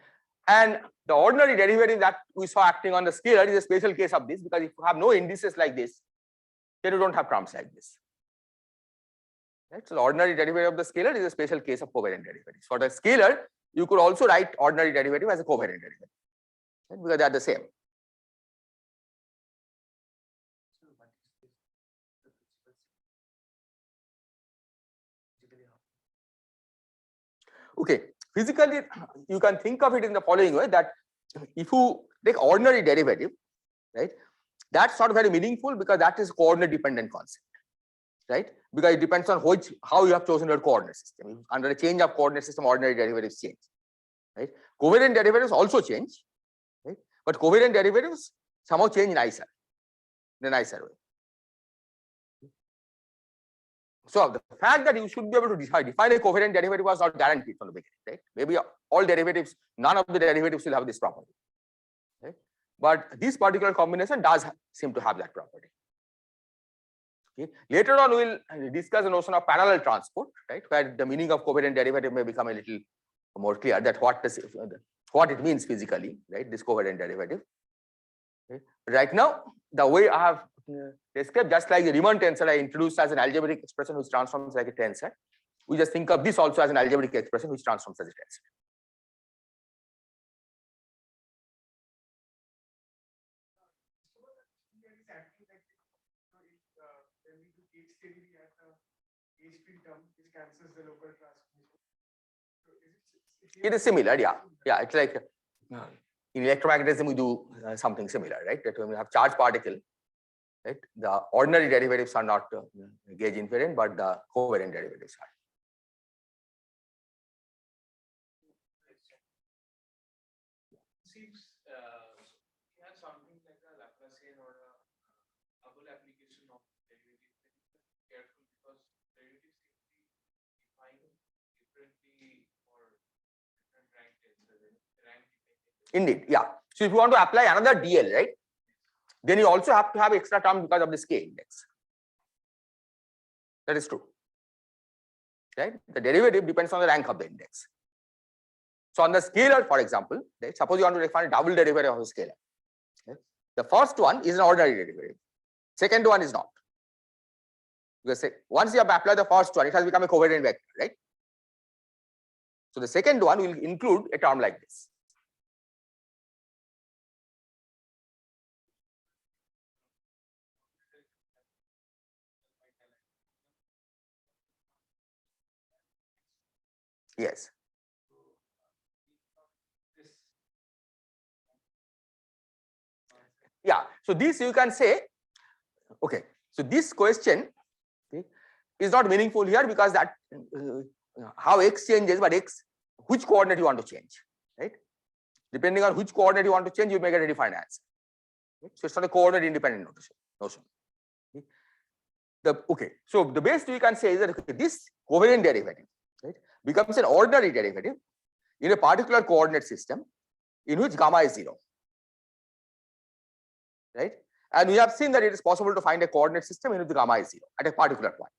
And the ordinary derivative that we saw acting on the scalar is a special case of this, because if you have no indices like this, then you don't have terms like this. Right? So the ordinary derivative of the scalar is a special case of covariant derivatives. For the scalar, you could also write ordinary derivative as a covariant derivative, right? Because they are the same. Okay, physically, you can think of it in the following way, that if you take ordinary derivative, right, that's not very meaningful because that is coordinate dependent concept, right? Because it depends on how you have chosen your coordinate system. Under a change of coordinate system, ordinary derivatives change, right? Covariant derivatives also change, right? But covariant derivatives somehow change nicer, in a nicer way. So the fact that you should be able to define a covariant derivative was not guaranteed from the beginning, right? Maybe all derivatives, none of the derivatives will have this property, right? But this particular combination does seem to have that property. Okay. Later on, we will discuss the notion of parallel transport, right, where the meaning of covariant derivative may become a little more clear, that what it means physically, right? This covariant derivative. Okay. Right now, the way I have described, just like the Riemann tensor I introduced as an algebraic expression which transforms like a tensor, we just think of this also as an algebraic expression which transforms as a tensor. When we do case study, we have the H3 term which cancels the local transformation. So is it It is similar, yeah. Yeah, it's like in electromagnetism we do something similar, right? That when we have charged particle, right? The ordinary derivatives are not gauge invariant, but the covariant derivatives are. Seems we have something like a Laplacian or a double application of derivative. Careful because derivatives can be defined differently for different rank tensors, rank dependent. Indeed, yeah. So if you want to apply another DL, right, then you also have to have extra term because of the scale index. That is true, right? The derivative depends on the rank of the index. So on the scalar, for example, right, suppose you want to define a double derivative of a scalar. Okay? The first one is an ordinary derivative. Second one is not. Because once you have applied the first one, it has become a covariant vector, right? So the second one will include a term like this. Yes. Yeah. So this you can say, okay. So this question, okay, is not meaningful here because that how x changes, but x, which coordinate you want to change, right? Depending on which coordinate you want to change, you may get a defined answer. Right? So it's not a coordinate independent notion. So the best we can say is that this covariant derivative, right, becomes an ordinary derivative in a particular coordinate system in which gamma is 0. Right? And we have seen that it is possible to find a coordinate system in which the gamma is 0 at a particular point.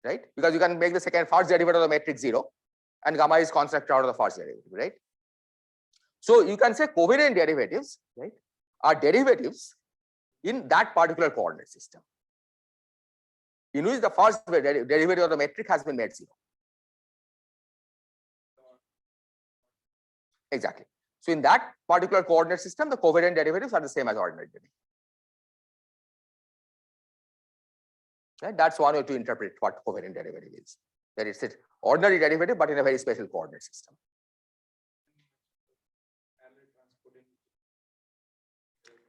Right? Because you can make the first derivative of the matrix 0 and gamma is constructed out of the first derivative, right? So you can say covariant derivatives, right, are derivatives in that particular coordinate system in which the first derivative of the metric has been made 0. Exactly. So in that particular coordinate system, the covariant derivatives are the same as ordinary derivatives. Right? That's one way to interpret what covariant derivative is. That it's an ordinary derivative, but in a very special coordinate system.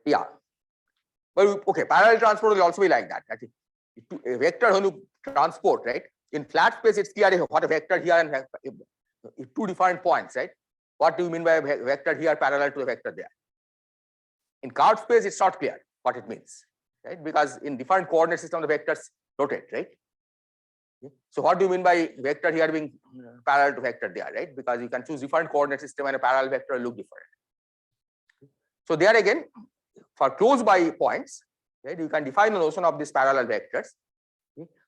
Yeah. Well, okay, parallel transport will also be like that. A vector when you transport, right? In flat space, it's clear what a vector here and two different points, right? What do you mean by a vector here parallel to a vector there? In curved space, it's not clear what it means, right? Because in different coordinate system, the vectors rotate, right? So what do you mean by vector here being parallel to vector there, right? Because you can choose different coordinate system and a parallel vector will look different. So there again, for close by points, right, you can define the notion of these parallel vectors,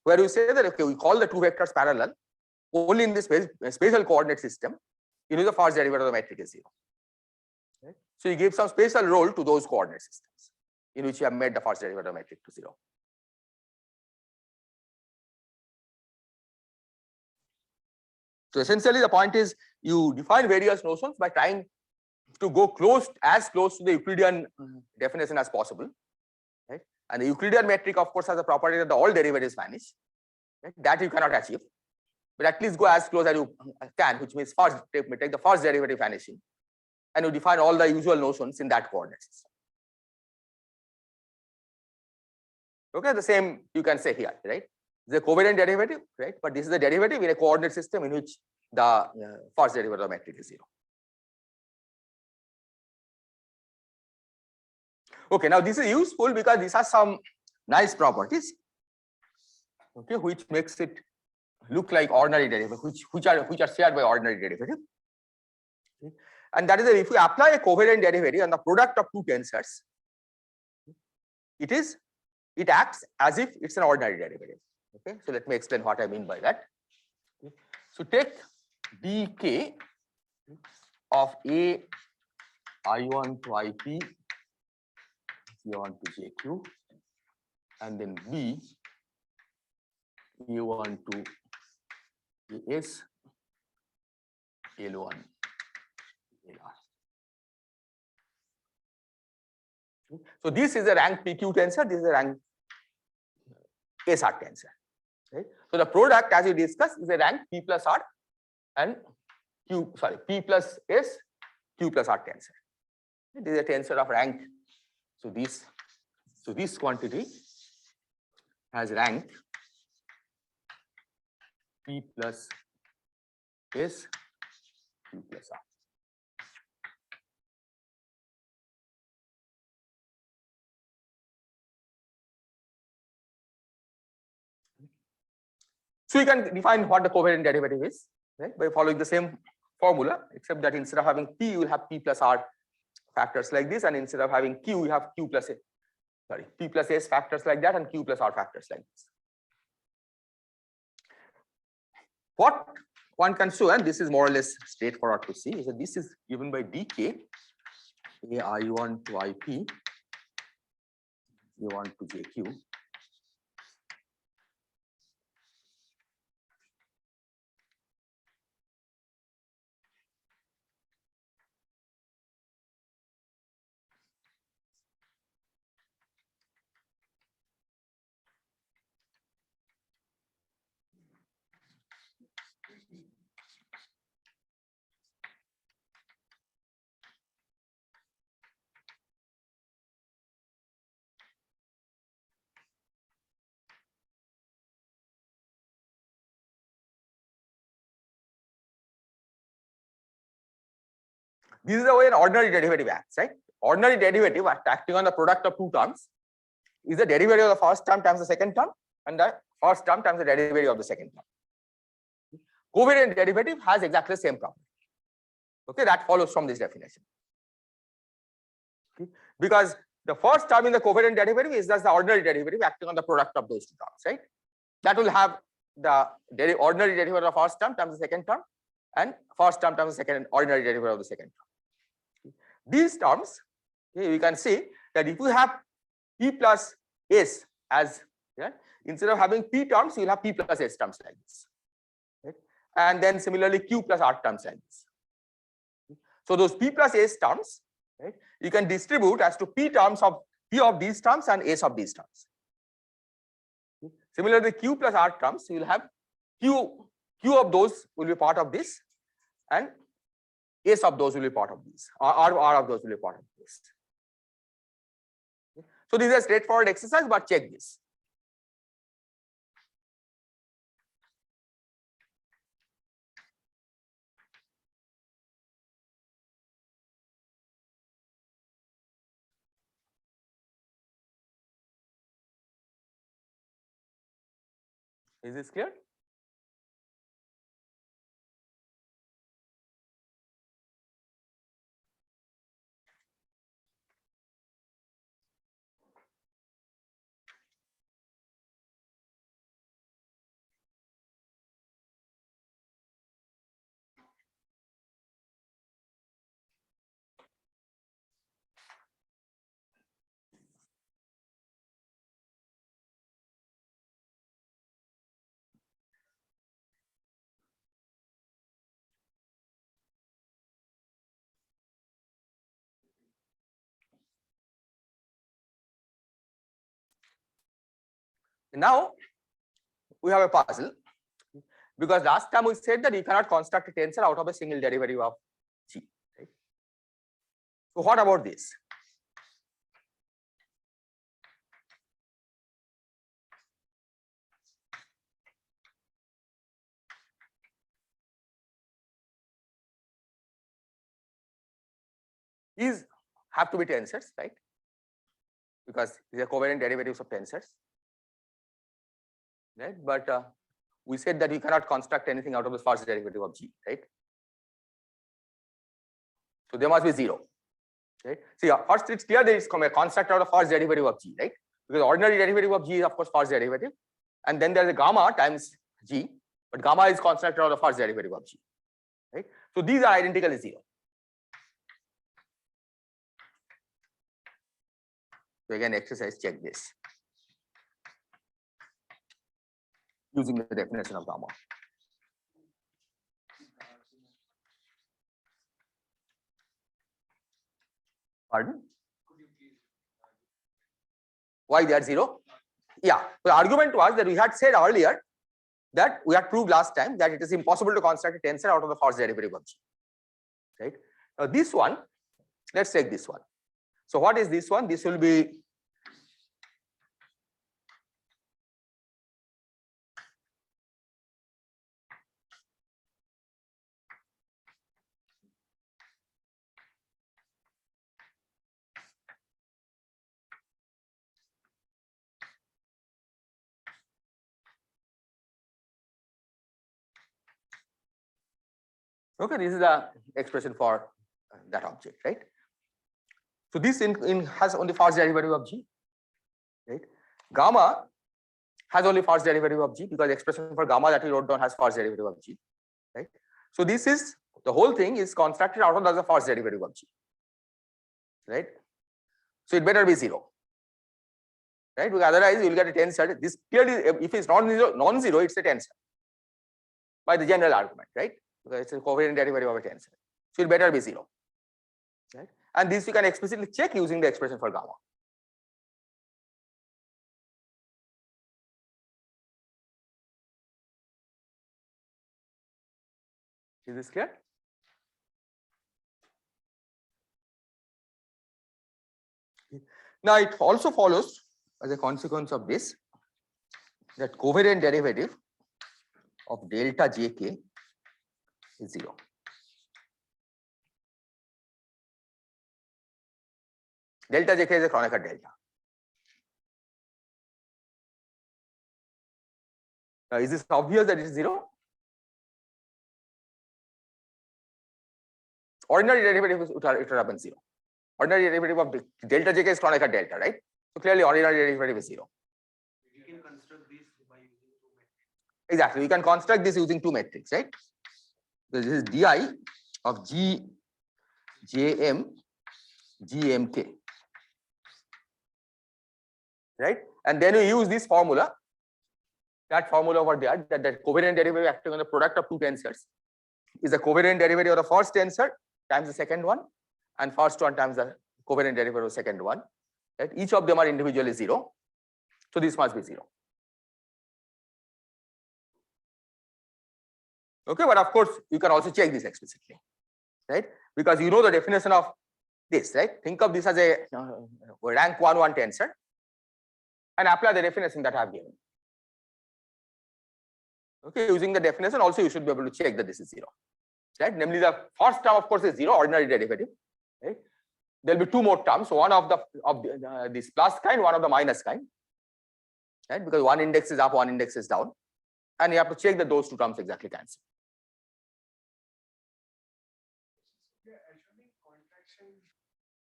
where you say that okay, we call the two vectors parallel only in this spatial coordinate system in which the first derivative of the metric is 0. Right? So you give some spatial role to those coordinate systems in which you have made the first derivative of the metric to 0. So essentially the point is you define various notions by trying to go as close to the Euclidean definition as possible, right? And the Euclidean metric, of course, has a property that all derivatives vanish. Right? That you cannot achieve, but at least go as close as you can, which means first take the first derivative vanishing, and you define all the usual notions in that coordinate system. Okay, the same you can say here, right? The covariant derivative, right? But this is the derivative in a coordinate system in which the first derivative of the metric is 0. Okay, now this is useful because this has some nice properties, okay, which makes it look like ordinary derivative, which are shared by ordinary derivative. Okay. And that is that if we apply a covariant derivative on the product of two tensors, it acts as if it's an ordinary derivative. Okay, so let me explain what I mean by that. Okay. So take dk of a I1 to IP, C1 to JQ, and then B A1 to AS, L1 LR. So this is a rank PQ tensor, this is a rank SR tensor. Right? So the product, as we discussed, is a rank P plus R and P plus S, Q plus R tensor. This is a tensor of rank. So this quantity has rank P plus S, Q plus R. So you can define what the covariant derivative is, right, by following the same formula, except that instead of having P, you will have P plus R factors like this, and instead of having Q, you have P plus S factors like that, and Q plus R factors like this. What one can show, and this is more or less straightforward to see, is that this is given by dk I1 to IP, A1 to JQ. This is the way an ordinary derivative acts, right? Ordinary derivative acting on the product of two terms is the derivative of the first term times the second term, and the first term times the derivative of the second term. Covariant derivative has exactly the same property. Okay, that follows from this definition. Okay, because the first term in the covariant derivative is just the ordinary derivative acting on the product of those two terms, right? That will have the ordinary derivative of the first term times the second term, and first term times the second ordinary derivative of the second term. These terms, okay, we can see that if you have P plus S as, yeah, instead of having P terms, you will have P plus S terms like this, right? And then similarly Q plus R terms like this. So those P plus S terms, right, you can distribute as to P terms of P of these terms and S of these terms. Similarly, Q plus R terms, you will have Q of those will be part of this, and S of those will be part of these, or R of those will be part of this. So this is a straightforward exercise, but check this. Is this clear? Now we have a puzzle, because last time we said that you cannot construct a tensor out of a single derivative of G, right? So what about this? These have to be tensors, right? Because these are covariant derivatives of tensors, right? But we said that you cannot construct anything out of the first derivative of G, right? So there must be zero, right? See, first it's clear there is a construct out of the first derivative of G, right? Because ordinary derivative of G is of course first derivative, and then there is a gamma times G, but gamma is constructed out of the first derivative of G, right? So these are identically zero. So again, exercise, check this using the definition of gamma. Pardon? Why they are zero? Yeah, the argument was that we had said earlier that we had proved last time that it is impossible to construct a tensor out of the first derivative of G, right? Now this one, let's take this one. So what is this one? This will be okay, this is the expression for that object, right? So this in has only first derivative of G, right? Gamma has only first derivative of G because the expression for gamma that we wrote down has first derivative of G, right? So this is the whole thing is constructed out of the first derivative of G, right? So it better be 0, right? Because otherwise you will get a tensor. This clearly, if it's non-zero, it's a tensor by the general argument, right? Because it's a covariant derivative of a tensor. So it better be 0, right? And this you can explicitly check using the expression for gamma. Is this clear? Now it also follows as a consequence of this that covariant derivative of delta jk is 0. Delta jk is a Kronecker delta. Now is this obvious that it is 0? Ordinary derivative it would have been 0. Ordinary derivative of delta jk is Kronecker delta, right? So clearly ordinary derivative is 0. We can construct this by using two metrics. Exactly, we can construct this using two metrics, right? So this is di of g jm gmk, right? And then we use this formula, that formula over there, that the covariant derivative acting on the product of two tensors is the covariant derivative of the first tensor times the second one, and first one times the covariant derivative of the second one, right? Each of them are individually 0. So this must be 0. Okay, but of course you can also check this explicitly, right? Because you know the definition of this, right? Think of this as a rank 1 tensor and apply the definition that I have given. Okay, using the definition also you should be able to check that this is 0, right? Namely the first term of course is 0, ordinary derivative, right? There will be two more terms, one of this plus kind, one of the minus kind, right? Because one index is up, one index is down, and you have to check that those two terms exactly cancel. Yeah, assuming contraction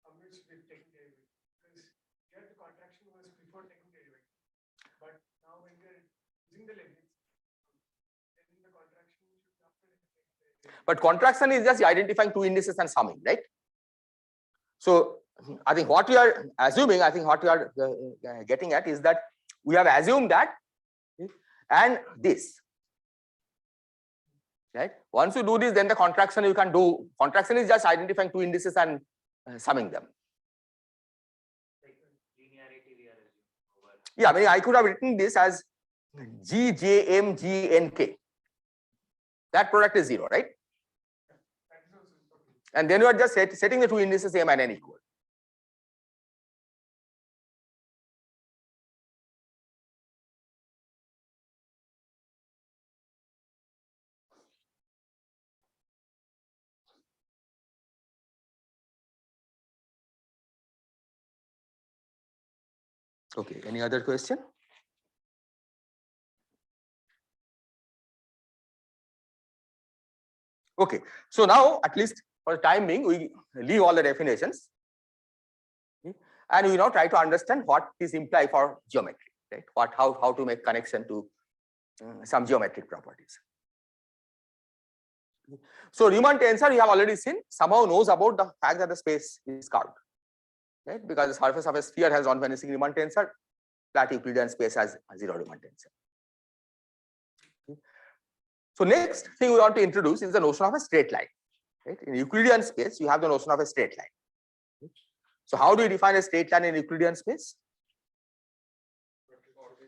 commutes with taking derivative, because here the contraction was before taking derivative, but now when we are using the limits, then the contraction should be after taking derivative. But contraction is just identifying two indices and summing, right? So I think what we are assuming, I think what we are getting at is that we have assumed that and this, right? Once you do this, then the contraction you can do. Contraction is just identifying two indices and summing them. Like linearity we are assuming over. Yeah, I mean I could have written this as G J M G N K. That product is 0, right? That is also important. And then you are just setting the two indices m and n equal. Okay, any other question? Okay, so now at least for the time being, we leave all the definitions, okay, and we now try to understand what this imply for geometry, right? How to make connection to some geometric properties. So Riemann tensor we have already seen somehow knows about the fact that the space is curved, right? Because the surface of a sphere has non-vanishing Riemann tensor, flat Euclidean space has a 0 Riemann tensor. Okay. So next thing we want to introduce is the notion of a straight line, right? In Euclidean space, you have the notion of a straight line. Okay. So how do you define a straight line in Euclidean space?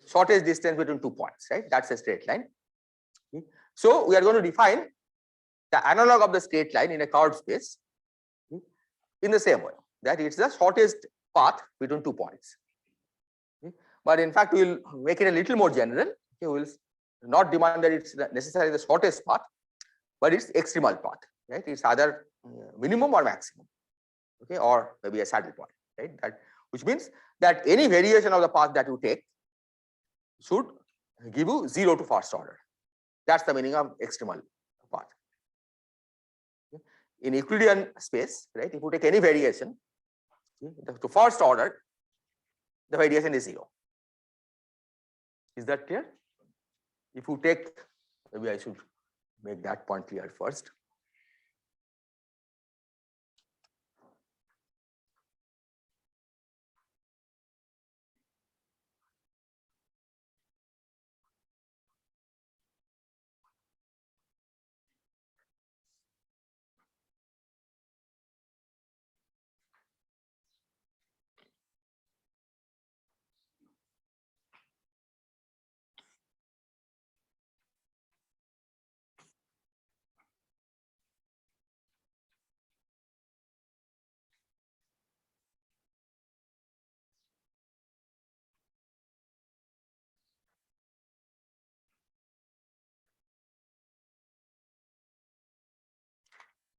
Shortest distance between 2 points, right? That's a straight line. So we are going to define the analog of the straight line in a curved space in the same way, that it's the shortest path between 2 points. But in fact, we will make it a little more general. We will not demand that it's necessarily the shortest path, but it's extremal path, right? It's either minimum or maximum, okay, or maybe a saddle point, right? That, which means that any variation of the path that you take should give you 0 to first order. That's the meaning of extremal path. In Euclidean space, right, if you take any variation to first order, the variation is 0. Is that clear? If you take, maybe I should make that point clear first.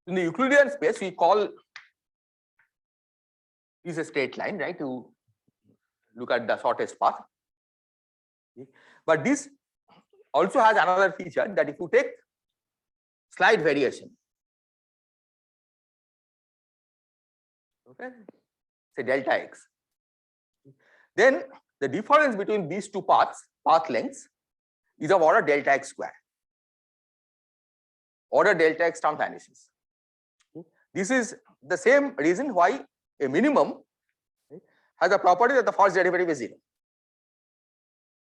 In the Euclidean space, we call is a straight line, right? To look at the shortest path. But this also has another feature, that if you take slight variation, okay, say delta x, then the difference between these two path lengths is of order delta x square. Order delta x term vanishes. This is the same reason why a minimum has a property that the first derivative is 0.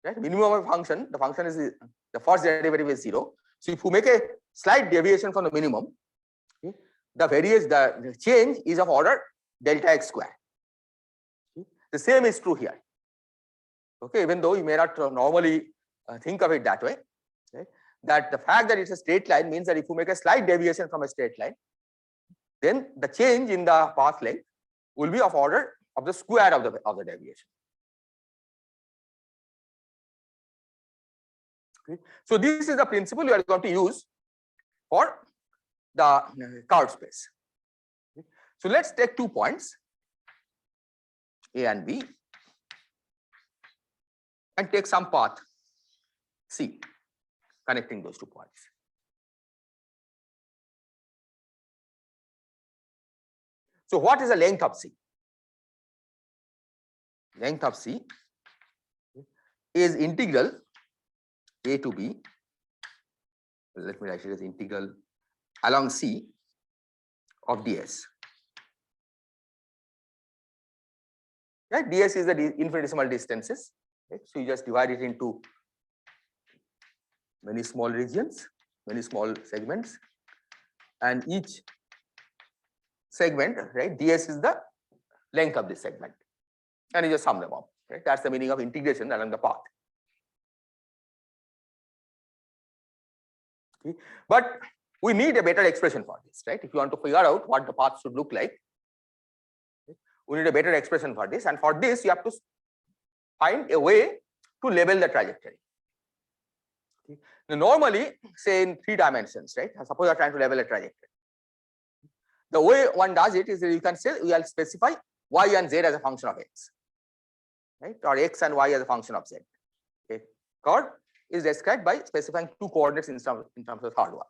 Right? Minimum of a function, the function is the first derivative is 0. So if you make a slight deviation from the minimum, the change is of order delta x square. The same is true here. Okay, even though you may not normally think of it that way, right? That the fact that it's a straight line means that if you make a slight deviation from a straight line, then the change in the path length will be of order of the square of the deviation. Okay. So this is the principle we are going to use for the curved space. Okay. So let's take 2 points, A and B, and take some path C connecting those 2 points. So what is the length of C? Length of C is integral A to B. Let me write it as integral along C of ds. Right? ds is the infinitesimal distances. Right? So you just divide it into many small regions, many small segments, and each segment, right, ds is the length of this segment, and you just sum them up. Right? That's the meaning of integration along the path. Okay. But we need a better expression for this, right? If you want to figure out what the path should look like, we need a better expression for this, and for this you have to find a way to label the trajectory. Okay. Now, normally, say in 3 dimensions, right? Suppose you are trying to label a trajectory. The way one does it is that you can say we will specify y and z as a function of x, right? Or x and y as a function of z. Okay. Curve is described by specifying 2 coordinates in terms of the third one.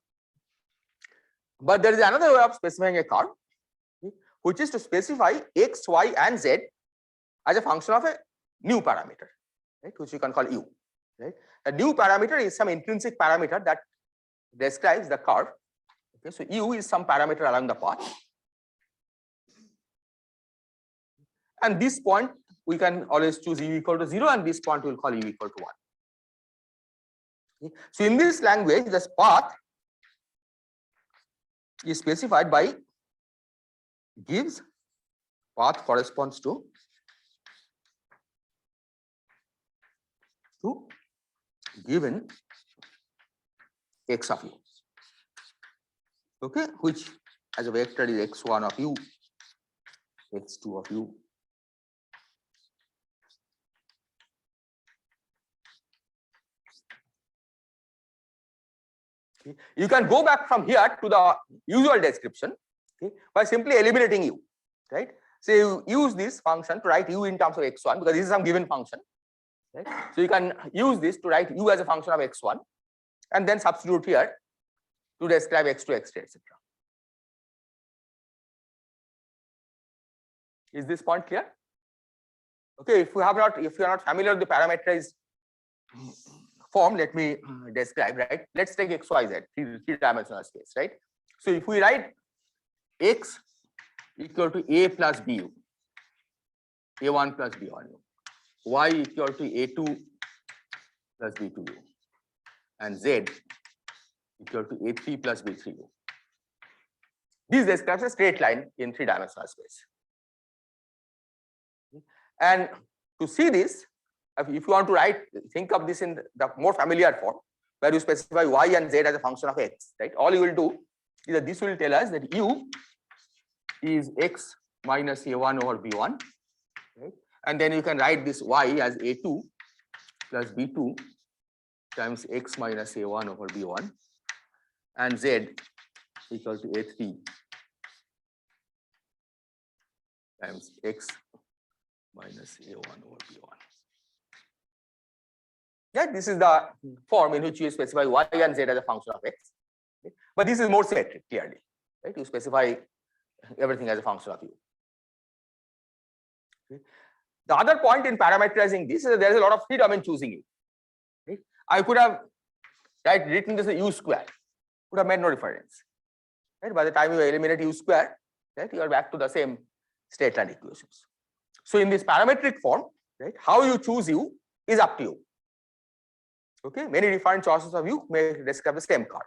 But there is another way of specifying a curve, which is to specify x, y, and z as a function of a new parameter, right? Which you can call u. Right? A new parameter is some intrinsic parameter that describes the curve. Okay, so u is some parameter along the path, and this point we can always choose u equal to 0, and this point we will call u equal to 1. Okay. So in this language, this path is specified by gives path corresponds to given x of u. Okay, which as a vector is x1 of u, x2 of u. Okay. You can go back from here to the usual description, okay, by simply eliminating u, right? So you use this function to write u in terms of x1 because this is some given function, right? So you can use this to write u as a function of x1 and then substitute here to describe x2, x3, etc. Is this point clear? Okay, if you are not familiar with the parameterized form, let me describe, right? Let's take x, y, z, three-dimensional space, right? So if we write x equal to a plus bu, a1 plus b1u, y equal to a2 plus b2u, and z equal to a3 plus b3u. This describes a straight line in three-dimensional space. And to see this, if you want to think of this in the more familiar form, where you specify y and z as a function of x, right? All you will do is that this will tell us that u is x minus a1 over b1, right? And then you can write this y as a2 plus b2 times x minus a1 over b1, and z equal to a3 times x minus a1 over b1. Yeah, this is the form in which you specify y and z as a function of x. Okay? But this is more symmetric, clearly, right? You specify everything as a function of u. Okay? The other point in parameterizing this is that there is a lot of freedom in choosing u. Right? I could have written this as u square, would have made no difference. Right? By the time you eliminate u square, right, you are back to the same straight line equations. So in this parametric form, right, how you choose u is up to you. Okay, many different choices of u may describe the same curve.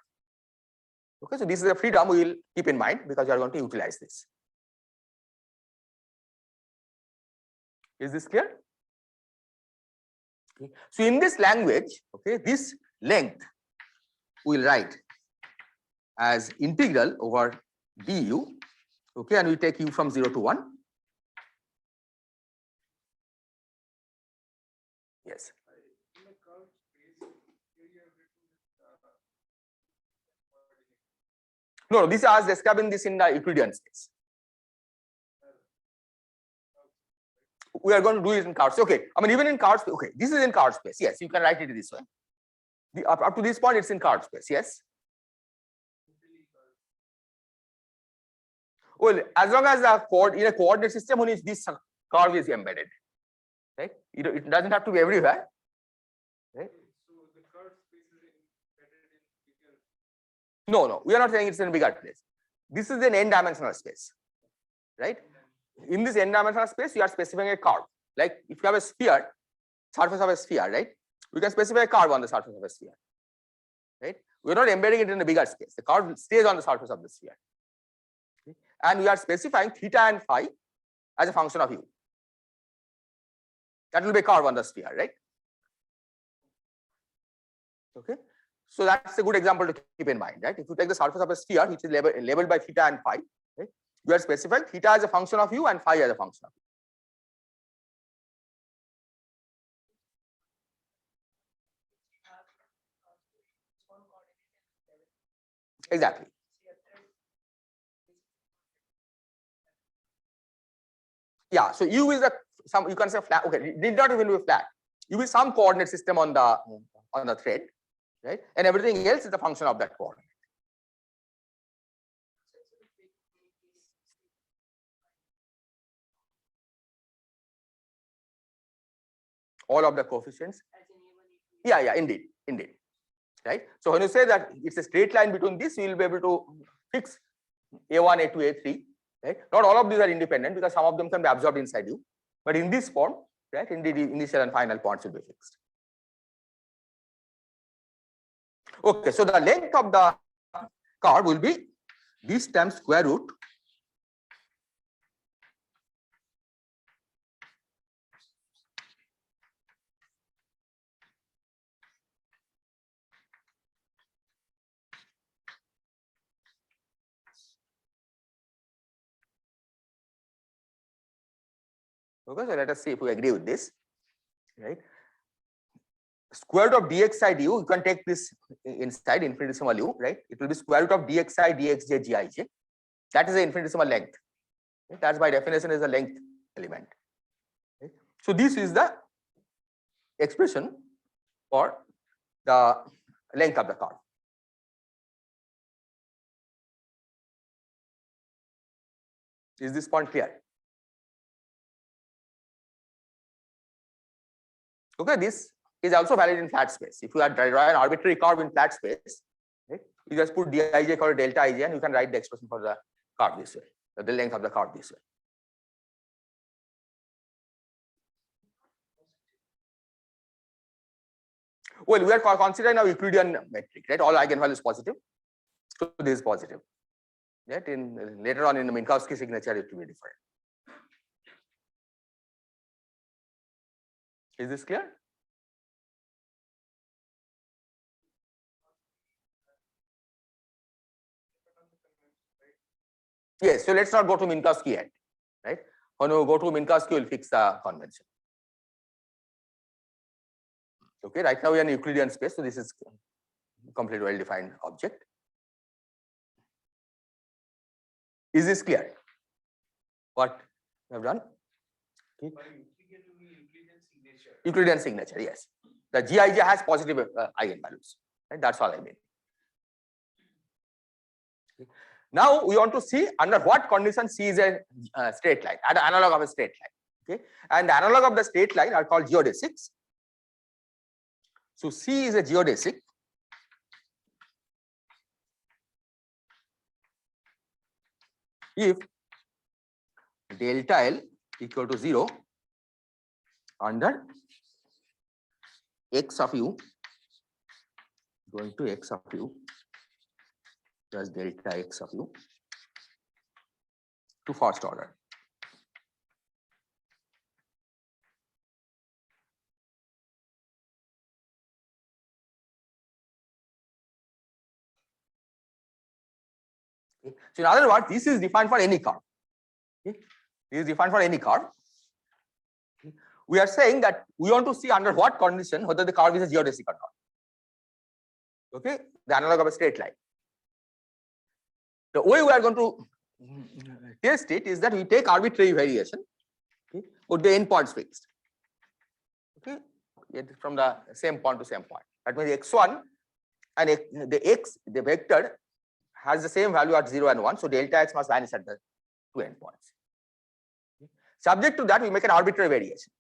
Okay, so this is a freedom we will keep in mind because you are going to utilize this. Is this clear? Okay. So in this language, okay, this length we will write as integral over du. Okay, and we take u from 0 to 1. Yes. In the curved space, here you have written this coordinate. No, this is describing this in the Euclidean space. We are going to do it in card space. Okay, I mean even in card space. Okay, this is in card space. Yes, you can write it this way. Up to this point, it's in card space. Yes. Well, as long as the in a coordinate system in which this curve is embedded, right? It doesn't have to be everywhere. Right? So the curved space is embedded in bigger. No, we are not saying it's in a bigger place. This is an n-dimensional space, right? In this n-dimensional space, you are specifying a curve. Like if you have a sphere, surface of a sphere, right? We can specify a curve on the surface of a sphere, right? We are not embedding it in a bigger space. The curve stays on the surface of the sphere. Okay? And we are specifying theta and phi as a function of u. That will be a curve on the sphere, right? Okay. So that's a good example to keep in mind, right? If you take the surface of a sphere, which is labeled by theta and phi, right? You are specifying theta as a function of u and phi as a function of u. Exactly. Yeah. So u is some, you can say flat. Okay, it did not even be flat. U is some coordinate system on the thread, right? And everything else is a function of that coordinate. All of the coefficients. Yeah, indeed. Right. So when you say that it's a straight line between this, you will be able to fix a1, a2, a3. Right. Not all of these are independent because some of them can be absorbed inside you. But in this form, right, indeed, the initial and final points will be fixed. Okay. So the length of the curve will be this times square root Okay, so let us see if we agree with this, right? Square root of dxi du, you can take this inside infinitesimal u, right? It will be square root of dxi dxj gij. That is the infinitesimal length. Right? That's by definition is the length element. Right? So this is the expression for the length of the curve. Is this point clear? Okay, this is also valid in flat space. If you are draw an arbitrary curve in flat space, right, you just put dij equal to delta ij and you can write the expression for the curve this way, the length of the curve this way. Well, we are considering now Euclidean metric, right? All eigenvalues positive, so this is positive. Right? Later on in the Minkowski signature, it will be different. Is this clear? Yes. So let's not go to Minkowski yet, right? When we go to Minkowski, we'll fix the convention. Okay. Right now we are in Euclidean space, so this is completely well-defined object. Is this clear? What we have done? Okay. Euclidean signature, yes. The Gij has positive eigenvalues. Right? That's all I mean. Okay. Now we want to see under what condition C is a straight line, an analog of a straight line. Okay, and the analog of the straight line are called geodesics. So C is a geodesic if delta L equal to 0 under x of u going to x of u plus delta x of u to first order. Okay. So in other words, this is defined for any curve. Okay. This is defined for any curve. Okay. We are saying that we want to see under what condition whether the curve is a geodesic or not. Okay, the analog of a straight line. The way we are going to test it is that we take arbitrary variation, okay, put the endpoints fixed. Okay, from the same point to same point. That means x1 and the vector has the same value at 0 and 1, so delta x must vanish at the two endpoints. Okay. Subject to that, we make an arbitrary variation.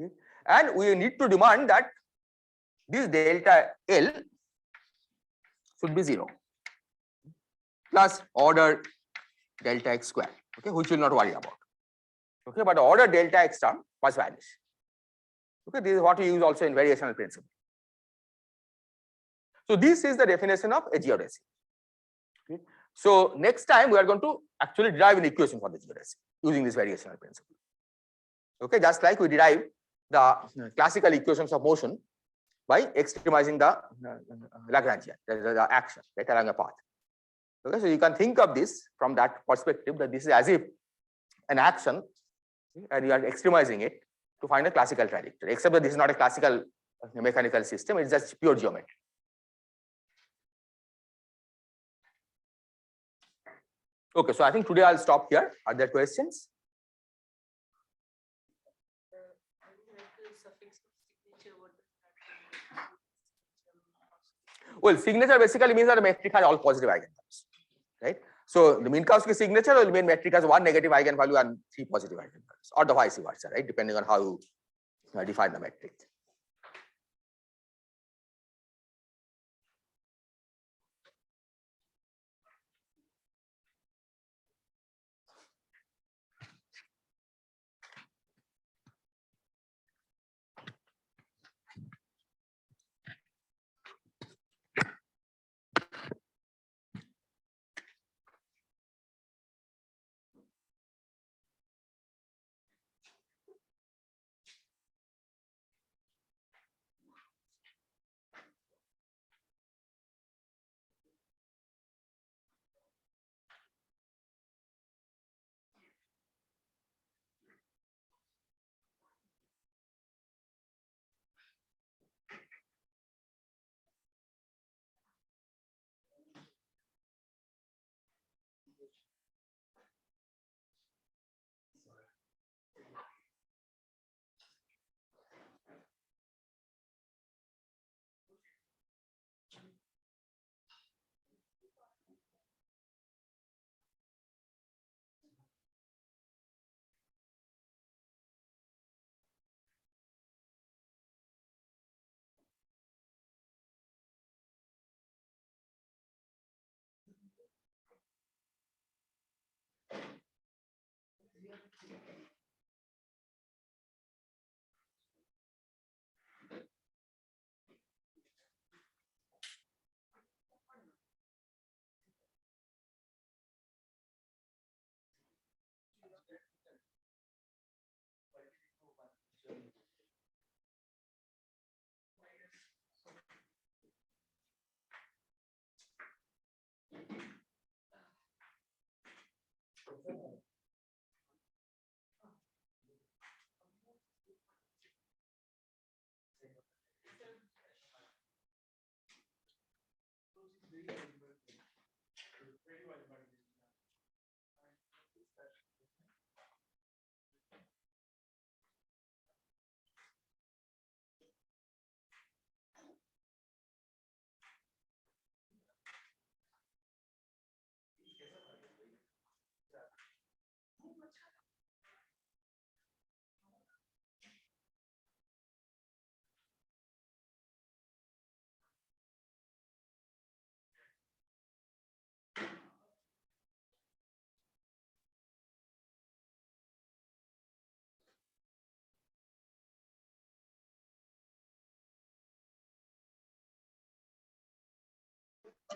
Okay. And we need to demand that this delta L should be 0 plus order delta x square, okay, which we will not worry about. Okay, but the order delta x term must vanish. Okay, this is what we use also in variational principle. So this is the definition of a geodesy. Okay. So next time we are going to actually derive an equation for the geodesy using this variational principle. Okay, just like we derive the classical equations of motion by extremizing the Lagrangian, the action right along a path. Okay, so you can think of this from that perspective, that this is as if an action and you are extremizing it to find a classical trajectory, except that this is not a classical mechanical system, it's just pure geometry. Okay, so I think today I'll stop here. Are there questions? Well, signature basically means that the metric has all positive eigenvalues, right? So the Minkowski signature will mean metric has one negative eigenvalue and three positive eigenvalues, or the vice versa, right? Depending on how you define the metric.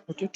अच्छा